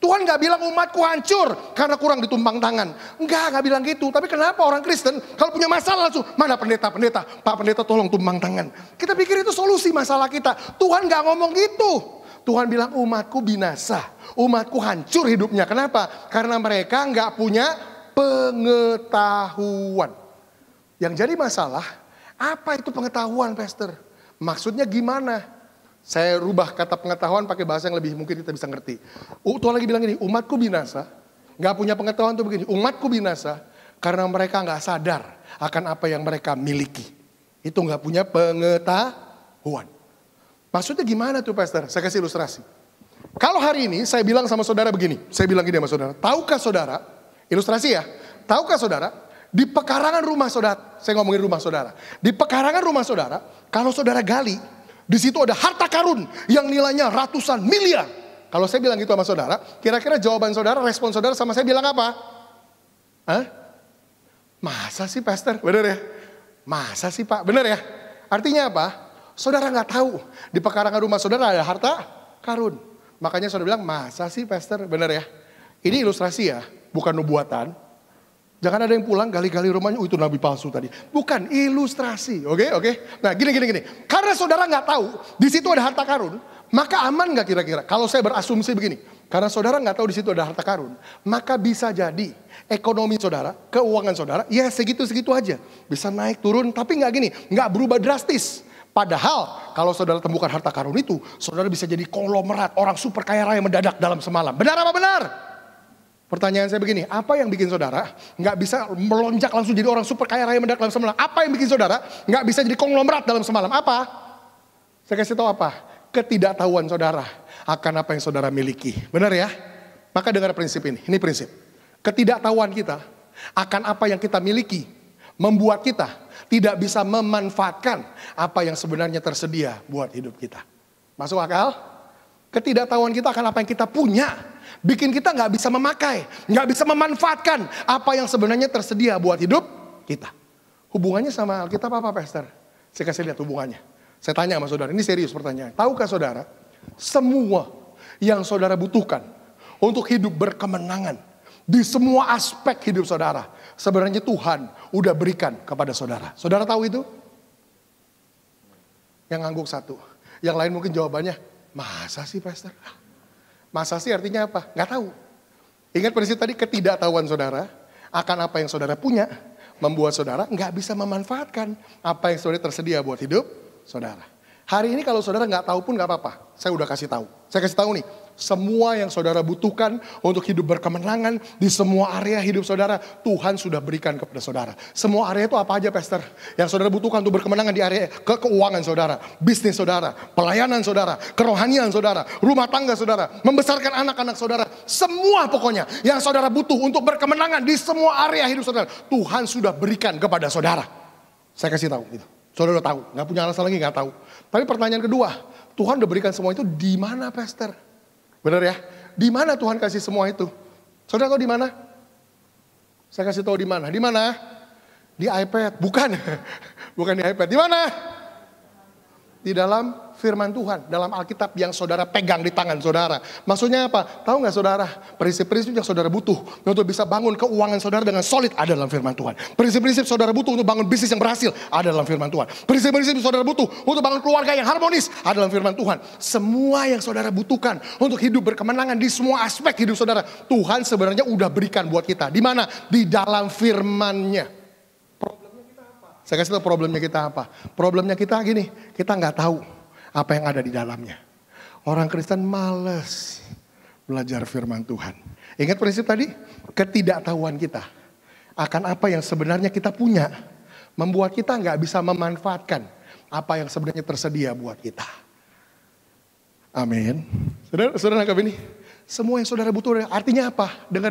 Tuhan gak bilang umatku hancur karena kurang ditumpang tangan. Gak bilang gitu. Tapi kenapa orang Kristen kalau punya masalah langsung, mana pendeta, Pak pendeta tolong tumpang tangan. Kita pikir itu solusi masalah kita. Tuhan gak ngomong gitu. Tuhan bilang umatku binasa. Umatku hancur hidupnya. Kenapa? Karena mereka gak punya pengetahuan. Yang jadi masalah, apa itu pengetahuan, Pastor? Maksudnya gimana? Saya rubah kata pengetahuan pakai bahasa yang lebih mungkin kita bisa ngerti. Tuhan lagi bilang gini, umatku binasa. Gak punya pengetahuan tuh begini. Umatku binasa karena mereka gak sadar akan apa yang mereka miliki. Itu gak punya pengetahuan. Maksudnya gimana tuh Pastor? Saya kasih ilustrasi. Kalau hari ini saya bilang sama saudara begini. Saya bilang gini sama saudara. Tahukah saudara, ilustrasi ya. Tahukah saudara, di pekarangan rumah saudara. Saya ngomongin rumah saudara. Di pekarangan rumah saudara, kalau saudara gali. Di situ ada harta karun yang nilainya ratusan miliar. Kalau saya bilang gitu sama saudara, kira-kira jawaban saudara, respon saudara sama saya bilang apa? Hah? Masa sih Pastor? Bener ya? Masa sih Pak? Bener ya? Artinya apa? Saudara gak tahu di pekarangan rumah saudara ada harta karun. Makanya saudara bilang, masa sih Pastor? Bener ya? Ini ilustrasi ya, bukan nubuatan. Jangan ada yang pulang gali-gali rumahnya, itu nabi palsu tadi. Bukan, ilustrasi, oke? Nah gini. Karena saudara nggak tahu, di situ ada harta karun, maka aman nggak kira-kira? Kalau saya berasumsi begini, karena saudara nggak tahu di situ ada harta karun, maka bisa jadi ekonomi saudara, keuangan saudara, ya segitu-segitu aja. Bisa naik turun, tapi nggak gini, nggak berubah drastis. Padahal kalau saudara temukan harta karun itu, saudara bisa jadi konglomerat, orang super kaya raya mendadak dalam semalam. Benar apa benar? Pertanyaan saya begini, apa yang bikin saudara nggak bisa melonjak langsung jadi orang super kaya raya mendadak dalam semalam? Apa yang bikin saudara nggak bisa jadi konglomerat dalam semalam? Apa? Saya kasih tahu apa? Ketidaktahuan saudara akan apa yang saudara miliki. Benar ya? Maka dengar prinsip ini. Ini prinsip. Ketidaktahuan kita akan apa yang kita miliki membuat kita tidak bisa memanfaatkan apa yang sebenarnya tersedia buat hidup kita. Masuk akal? Ketidaktahuan kita akan apa yang kita punya bikin kita gak bisa memakai, gak bisa memanfaatkan apa yang sebenarnya tersedia buat hidup kita. Hubungannya sama Alkitab apa Pastor? Saya kasih lihat hubungannya. Saya tanya sama saudara, ini serius pertanyaan. Tahukah saudara, semua yang saudara butuhkan untuk hidup berkemenangan di semua aspek hidup saudara, sebenarnya Tuhan udah berikan kepada saudara. Saudara tahu itu? Yang ngangguk satu. Yang lain mungkin jawabannya, masa sih Pastor? Masa sih artinya apa? Gak tahu. Ingat prinsip tadi, ketidaktahuan saudara akan apa yang saudara punya membuat saudara gak bisa memanfaatkan apa yang saudara tersedia buat hidup saudara. Hari ini kalau saudara gak tahu pun gak apa-apa. Saya udah kasih tahu. Saya kasih tahu nih, semua yang saudara butuhkan untuk hidup berkemenangan di semua area hidup saudara, Tuhan sudah berikan kepada saudara. Semua area itu apa aja, Pastor? Yang saudara butuhkan untuk berkemenangan di area keuangan saudara, bisnis saudara, pelayanan saudara, kerohanian saudara, rumah tangga saudara, membesarkan anak-anak saudara. Semua pokoknya yang saudara butuh untuk berkemenangan di semua area hidup saudara, Tuhan sudah berikan kepada saudara. Saya kasih tahu gitu. Saudara udah tahu, nggak punya alasan lagi nggak tahu. Tapi pertanyaan kedua, Tuhan udah berikan semua itu di mana, Pastor? Benar ya? Di mana Tuhan kasih semua itu? Saudara tahu di mana? Saya kasih tahu di mana? Di mana? Di iPad. Bukan. Bukan di iPad. Di mana? Di dalam firman Tuhan, dalam Alkitab yang saudara pegang di tangan saudara. Maksudnya apa? Tahu nggak saudara? Prinsip-prinsip yang saudara butuh untuk bisa bangun keuangan saudara dengan solid ada dalam firman Tuhan. Prinsip-prinsip saudara butuh untuk bangun bisnis yang berhasil ada dalam firman Tuhan. Prinsip-prinsip saudara butuh untuk bangun keluarga yang harmonis ada dalam firman Tuhan. Semua yang saudara butuhkan untuk hidup berkemenangan di semua aspek hidup saudara, Tuhan sebenarnya udah berikan buat kita. Di mana? Di dalam firman-Nya. Saya kasih tahu problemnya kita apa. Problemnya kita gini, kita nggak tahu apa yang ada di dalamnya. Orang Kristen malas belajar firman Tuhan. Ingat prinsip tadi? Ketidaktahuan kita akan apa yang sebenarnya kita punya membuat kita nggak bisa memanfaatkan apa yang sebenarnya tersedia buat kita. Amin. Saudara nangkap ini? Semua yang saudara butuh artinya apa? Dengar.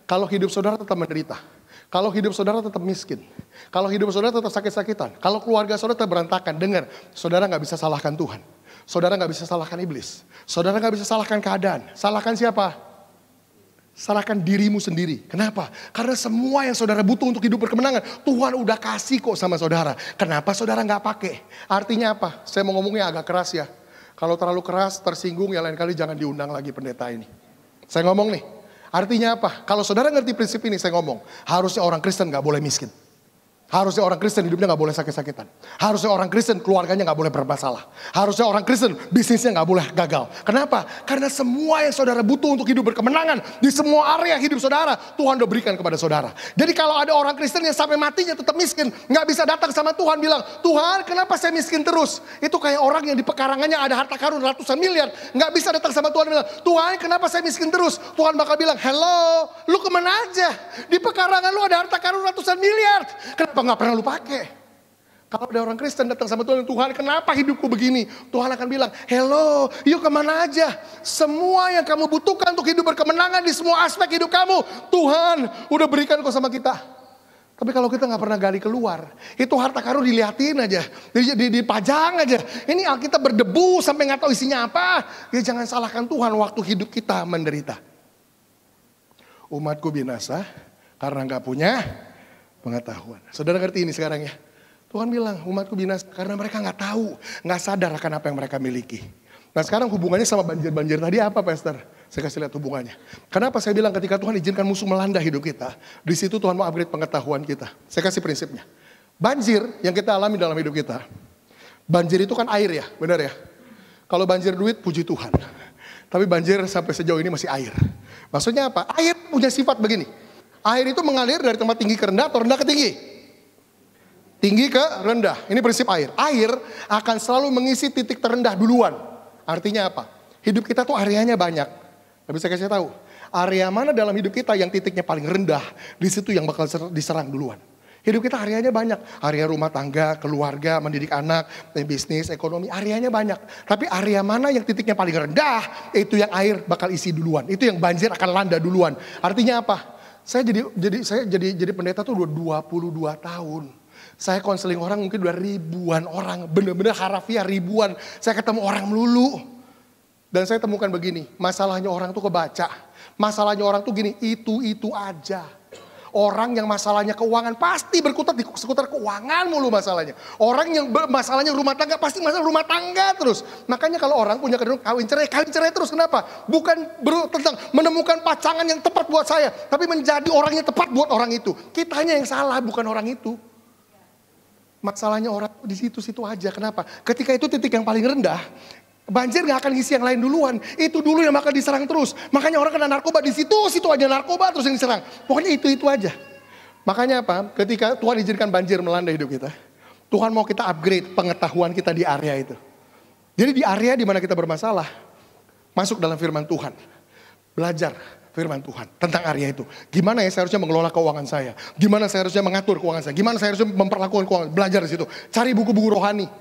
Kalau hidup saudara tetap menderita. Kalau hidup saudara tetap miskin. Kalau hidup saudara tetap sakit-sakitan. Kalau keluarga saudara tetap berantakan. Dengar, saudara gak bisa salahkan Tuhan. Saudara gak bisa salahkan iblis. Saudara gak bisa salahkan keadaan. Salahkan siapa? Salahkan dirimu sendiri. Kenapa? Karena semua yang saudara butuh untuk hidup berkemenangan, Tuhan udah kasih kok sama saudara. Kenapa saudara gak pakai? Artinya apa? Saya mau ngomongnya agak keras ya. Kalau terlalu keras, tersinggung, ya lain kali jangan diundang lagi pendeta ini. Saya ngomong nih. Artinya apa? Kalau saudara ngerti prinsip ini, saya ngomong, harusnya orang Kristen gak boleh miskin. Harusnya orang Kristen hidupnya gak boleh sakit-sakitan. Harusnya orang Kristen keluarganya gak boleh bermasalah. Harusnya orang Kristen bisnisnya gak boleh gagal. Kenapa? Karena semua yang saudara butuh untuk hidup berkemenangan di semua area hidup saudara, Tuhan udah berikan kepada saudara. Jadi kalau ada orang Kristen yang sampai matinya tetap miskin, gak bisa datang sama Tuhan bilang, Tuhan kenapa saya miskin terus? Itu kayak orang yang di pekarangannya ada harta karun ratusan miliar, gak bisa datang sama Tuhan bilang, Tuhan kenapa saya miskin terus? Tuhan bakal bilang, hello, lu kemana aja? Di pekarangan lu ada harta karun ratusan miliar. Kenapa nggak pernah lu pakai? Kalau ada orang Kristen datang sama Tuhan, Tuhan kenapa hidupku begini? Tuhan akan bilang, hello, yuk kemana aja? Semua yang kamu butuhkan untuk hidup berkemenangan di semua aspek hidup kamu, Tuhan udah berikan kok sama kita. Tapi kalau kita nggak pernah gali keluar, itu harta karun diliatin aja, dipajang aja. Ini Alkitab berdebu sampai nggak tahu isinya apa. Ya jangan salahkan Tuhan waktu hidup kita menderita. Umatku binasa karena nggak punya pengetahuan. Saudara ngerti ini sekarang ya? Tuhan bilang umatku binasa karena mereka nggak tahu, nggak sadar akan apa yang mereka miliki. Nah sekarang hubungannya sama banjir-banjir tadi apa, Pastor? Saya kasih lihat hubungannya. Kenapa saya bilang ketika Tuhan izinkan musuh melanda hidup kita, di situ Tuhan mau upgrade pengetahuan kita. Saya kasih prinsipnya. Banjir yang kita alami dalam hidup kita, banjir itu kan air ya, benar ya? Kalau banjir duit, puji Tuhan. Tapi banjir sampai sejauh ini masih air. Maksudnya apa? Air punya sifat begini. Air itu mengalir dari tempat tinggi ke rendah atau rendah ke tinggi? Tinggi ke rendah. Ini prinsip air. Air akan selalu mengisi titik terendah duluan. Artinya apa? Hidup kita tuh areanya banyak. Tapi saya kasih tahu, area mana dalam hidup kita yang titiknya paling rendah, di situ yang bakal diserang duluan. Hidup kita areanya banyak. Area rumah tangga, keluarga, mendidik anak, bisnis, ekonomi, areanya banyak. Tapi area mana yang titiknya paling rendah, itu yang air bakal isi duluan. Itu yang banjir akan landa duluan. Artinya apa? Saya jadi pendeta tuh 22 tahun. Saya konseling orang mungkin udah ribuan orang. Bener-bener harafiah ribuan. Saya ketemu orang melulu. Dan saya temukan begini. Masalahnya orang tuh kebaca. Masalahnya orang tuh gini. Itu aja. Orang yang masalahnya keuangan pasti berkutat di seputar keuangan mulu masalahnya. Orang yang masalahnya rumah tangga pasti masalah rumah tangga terus. Makanya kalau orang punya kecenderungan kawin cerai terus. Kenapa? Bukan tentang menemukan pasangan yang tepat buat saya. Tapi menjadi orang yang tepat buat orang itu. Kitanya yang salah bukan orang itu. Masalahnya orang di situ-situ aja. Kenapa? Ketika itu titik yang paling rendah. Banjir gak akan ngisi yang lain duluan. Itu dulu yang bakal diserang terus. Makanya orang kena narkoba di situ aja narkoba terus yang diserang. Pokoknya itu aja. Makanya apa? Ketika Tuhan izinkan banjir melanda hidup kita, Tuhan mau kita upgrade pengetahuan kita di area itu. Jadi di area di mana kita bermasalah, masuk dalam firman Tuhan. Belajar firman Tuhan tentang area itu. Gimana ya saya harusnya mengelola keuangan saya? Gimana saya harusnya mengatur keuangan saya? Gimana saya harusnya memperlakukan keuangan? Belajar di situ. Cari buku-buku rohani.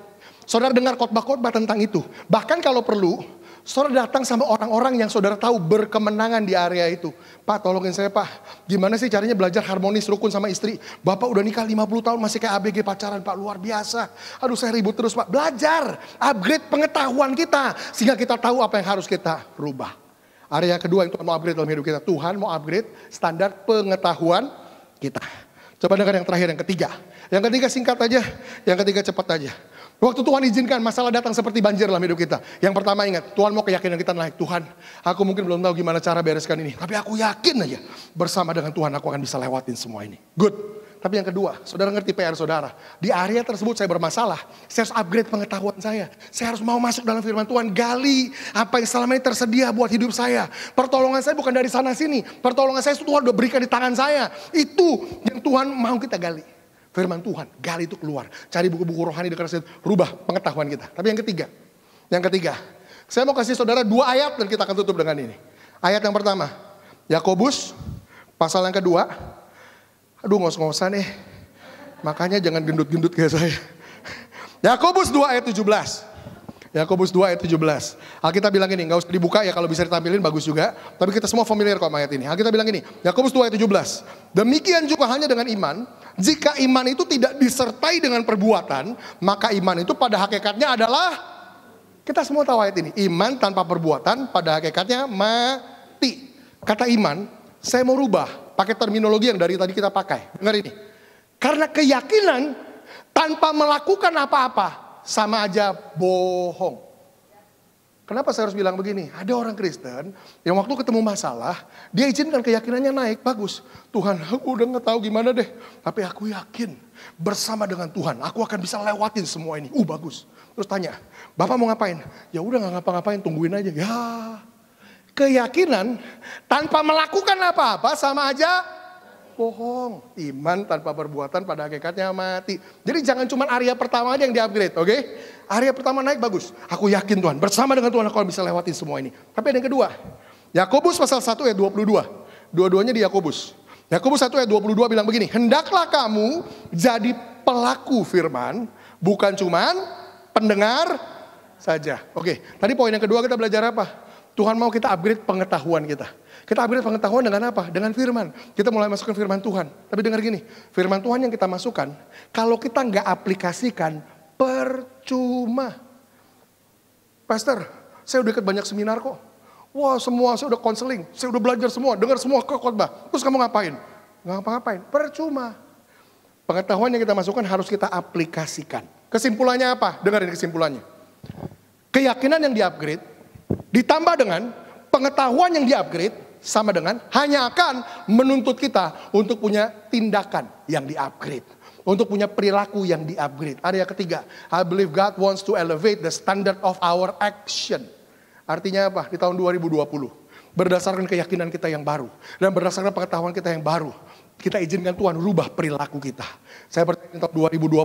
Saudara dengar khotbah-khotbah tentang itu. Bahkan kalau perlu, saudara datang sama orang-orang yang saudara tahu berkemenangan di area itu. Pak, tolongin saya Pak. Gimana sih caranya belajar harmonis rukun sama istri? Bapak udah nikah 50 tahun masih kayak ABG pacaran Pak, luar biasa. Aduh saya ribut terus Pak. Belajar, upgrade pengetahuan kita. Sehingga kita tahu apa yang harus kita rubah. Area kedua yang Tuhan mau upgrade dalam hidup kita. Tuhan mau upgrade standar pengetahuan kita. Coba dengar yang terakhir, yang ketiga. Yang ketiga singkat aja, yang ketiga cepat aja. Waktu Tuhan izinkan masalah datang seperti banjir dalam hidup kita. Yang pertama ingat, Tuhan mau keyakinan kita naik. Tuhan, aku mungkin belum tahu gimana cara bereskan ini. Tapi aku yakin aja, bersama dengan Tuhan aku akan bisa lewatin semua ini. Good. Tapi yang kedua, saudara ngerti PR saudara. Di area tersebut saya bermasalah. Saya harus upgrade pengetahuan saya. Saya harus mau masuk dalam firman Tuhan. Gali apa yang selama ini tersedia buat hidup saya. Pertolongan saya bukan dari sana sini. Pertolongan saya Tuhan udah berikan di tangan saya. Itu yang Tuhan mau kita gali. Firman Tuhan, gali itu keluar. Cari buku-buku rohani dekat situ. Rubah pengetahuan kita. Tapi yang ketiga. Saya mau kasih saudara 2 ayat dan kita akan tutup dengan ini. Ayat yang pertama. Yakobus pasal yang kedua. Aduh ngos-ngosan makanya jangan gendut-gendut kayak saya. Yakobus 2 ayat 17. Yakobus 2 ayat 17. Alkitab bilang ini, gak usah dibuka ya, kalau bisa ditampilin bagus juga. Tapi kita semua familiar kok sama ayat ini. Alkitab bilang ini, Yakobus 2 ayat 17. Demikian juga hanya dengan iman. Jika iman itu tidak disertai dengan perbuatan, maka iman itu pada hakikatnya adalah, kita semua tahu ayat ini, iman tanpa perbuatan pada hakikatnya mati. Kata iman, saya mau rubah. Pakai terminologi yang dari tadi kita pakai. Dengar ini. Karena keyakinan tanpa melakukan apa-apa sama aja bohong. Kenapa saya harus bilang begini? Ada orang Kristen yang waktu ketemu masalah, dia izinkan keyakinannya naik, bagus. Tuhan, aku udah gak tahu gimana deh. Tapi aku yakin bersama dengan Tuhan, aku akan bisa lewatin semua ini. Bagus. Terus tanya, Bapak mau ngapain? Ya udah gak ngapa-ngapain, tungguin aja. Ya. Keyakinan tanpa melakukan apa-apa sama aja bohong. Iman tanpa perbuatan pada hakikatnya mati. Jadi jangan cuma area pertama aja yang di-upgrade, oke? Area pertama naik bagus. Aku yakin Tuhan, bersama dengan Tuhan aku akan bisa lewatin semua ini. Tapi ada yang kedua. Yakobus pasal 1 ayat 22. Dua-duanya di Yakobus. Yakobus 1 ayat 22 bilang begini, hendaklah kamu jadi pelaku firman, bukan cuman pendengar saja. Oke, tadi poin yang kedua kita belajar apa? Tuhan mau kita upgrade pengetahuan kita. Kita upgrade pengetahuan dengan apa? Dengan firman. Kita mulai masukkan firman Tuhan. Tapi dengar gini, firman Tuhan yang kita masukkan, kalau kita nggak aplikasikan, percuma. Pastor, saya udah ikut banyak seminar kok. Wah semua, saya udah konseling, saya udah belajar semua, dengar semua khotbah. Terus kamu ngapain? Nggak ngapa-ngapain, percuma. Pengetahuan yang kita masukkan harus kita aplikasikan. Kesimpulannya apa? Dengarin kesimpulannya. Keyakinan yang di-upgrade, ditambah dengan pengetahuan yang di-upgrade, sama dengan hanya akan menuntut kita untuk punya tindakan yang di-upgrade. Untuk punya perilaku yang di-upgrade. Area ketiga, I believe God wants to elevate the standard of our action. Artinya apa? Di tahun 2020. Berdasarkan keyakinan kita yang baru. Dan berdasarkan pengetahuan kita yang baru. Kita izinkan Tuhan rubah perilaku kita. Saya percaya di tahun 2020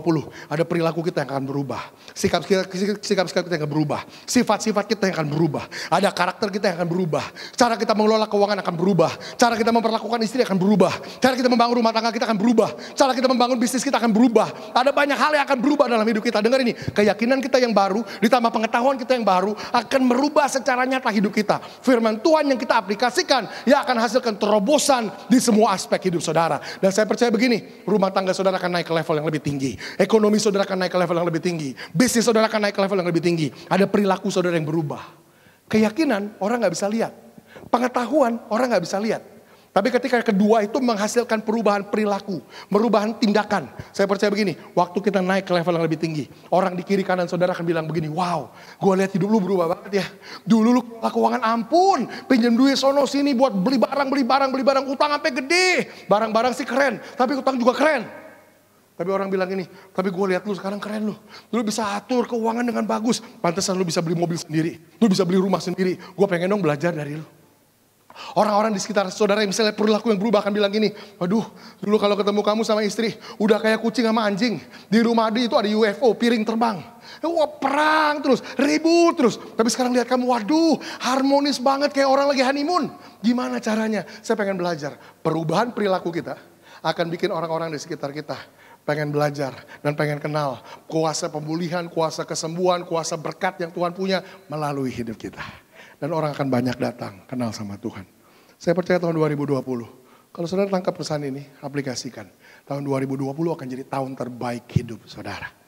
ada perilaku kita yang akan berubah. Sikap-sikap kita yang akan berubah. Sifat-sifat kita yang akan berubah. Ada karakter kita yang akan berubah. Cara kita mengelola keuangan akan berubah. Cara kita memperlakukan istri akan berubah. Cara kita membangun rumah tangga kita akan berubah. Cara kita membangun bisnis kita akan berubah. Ada banyak hal yang akan berubah dalam hidup kita. Dengar ini, keyakinan kita yang baru ditambah pengetahuan kita yang baru akan merubah secara nyata hidup kita. Firman Tuhan yang kita aplikasikan yang akan hasilkan terobosan di semua aspek hidup saudara. Dan saya percaya begini, rumah tangga saudara akan naik ke level yang lebih tinggi. Ekonomi saudara akan naik ke level yang lebih tinggi. Bisnis saudara akan naik ke level yang lebih tinggi. Ada perilaku saudara yang berubah. Keyakinan orang gak bisa lihat. Pengetahuan orang gak bisa lihat. Tapi ketika kedua itu menghasilkan perubahan perilaku, perubahan tindakan. Saya percaya begini, waktu kita naik ke level yang lebih tinggi, orang di kiri kanan saudara akan bilang begini, wow, gue lihat hidup lu berubah banget ya. Dulu lu keuangan ampun, pinjam duit sono sini buat beli barang, utang sampai gede. Barang-barang sih keren, tapi utang juga keren. Tapi orang bilang ini, tapi gue lihat lu sekarang keren lu. Lu bisa atur keuangan dengan bagus. Pantesan lu bisa beli mobil sendiri, lu bisa beli rumah sendiri. Gue pengen dong belajar dari lu. Orang-orang di sekitar saudara yang misalnya perilaku yang berubah akan bilang gini, waduh dulu kalau ketemu kamu sama istri udah kayak kucing sama anjing. Di rumah Adi itu ada UFO, piring terbang. Wah perang terus, ribut terus. Tapi sekarang lihat kamu, waduh harmonis banget kayak orang lagi honeymoon. Gimana caranya? Saya pengen belajar. Perubahan perilaku kita akan bikin orang-orang di sekitar kita pengen belajar dan pengen kenal kuasa pemulihan, kuasa kesembuhan, kuasa berkat yang Tuhan punya melalui hidup kita. Dan orang akan banyak datang kenal sama Tuhan. Saya percaya tahun 2020, kalau saudara tangkap pesan ini, aplikasikan. Tahun 2020 akan jadi tahun terbaik hidup saudara.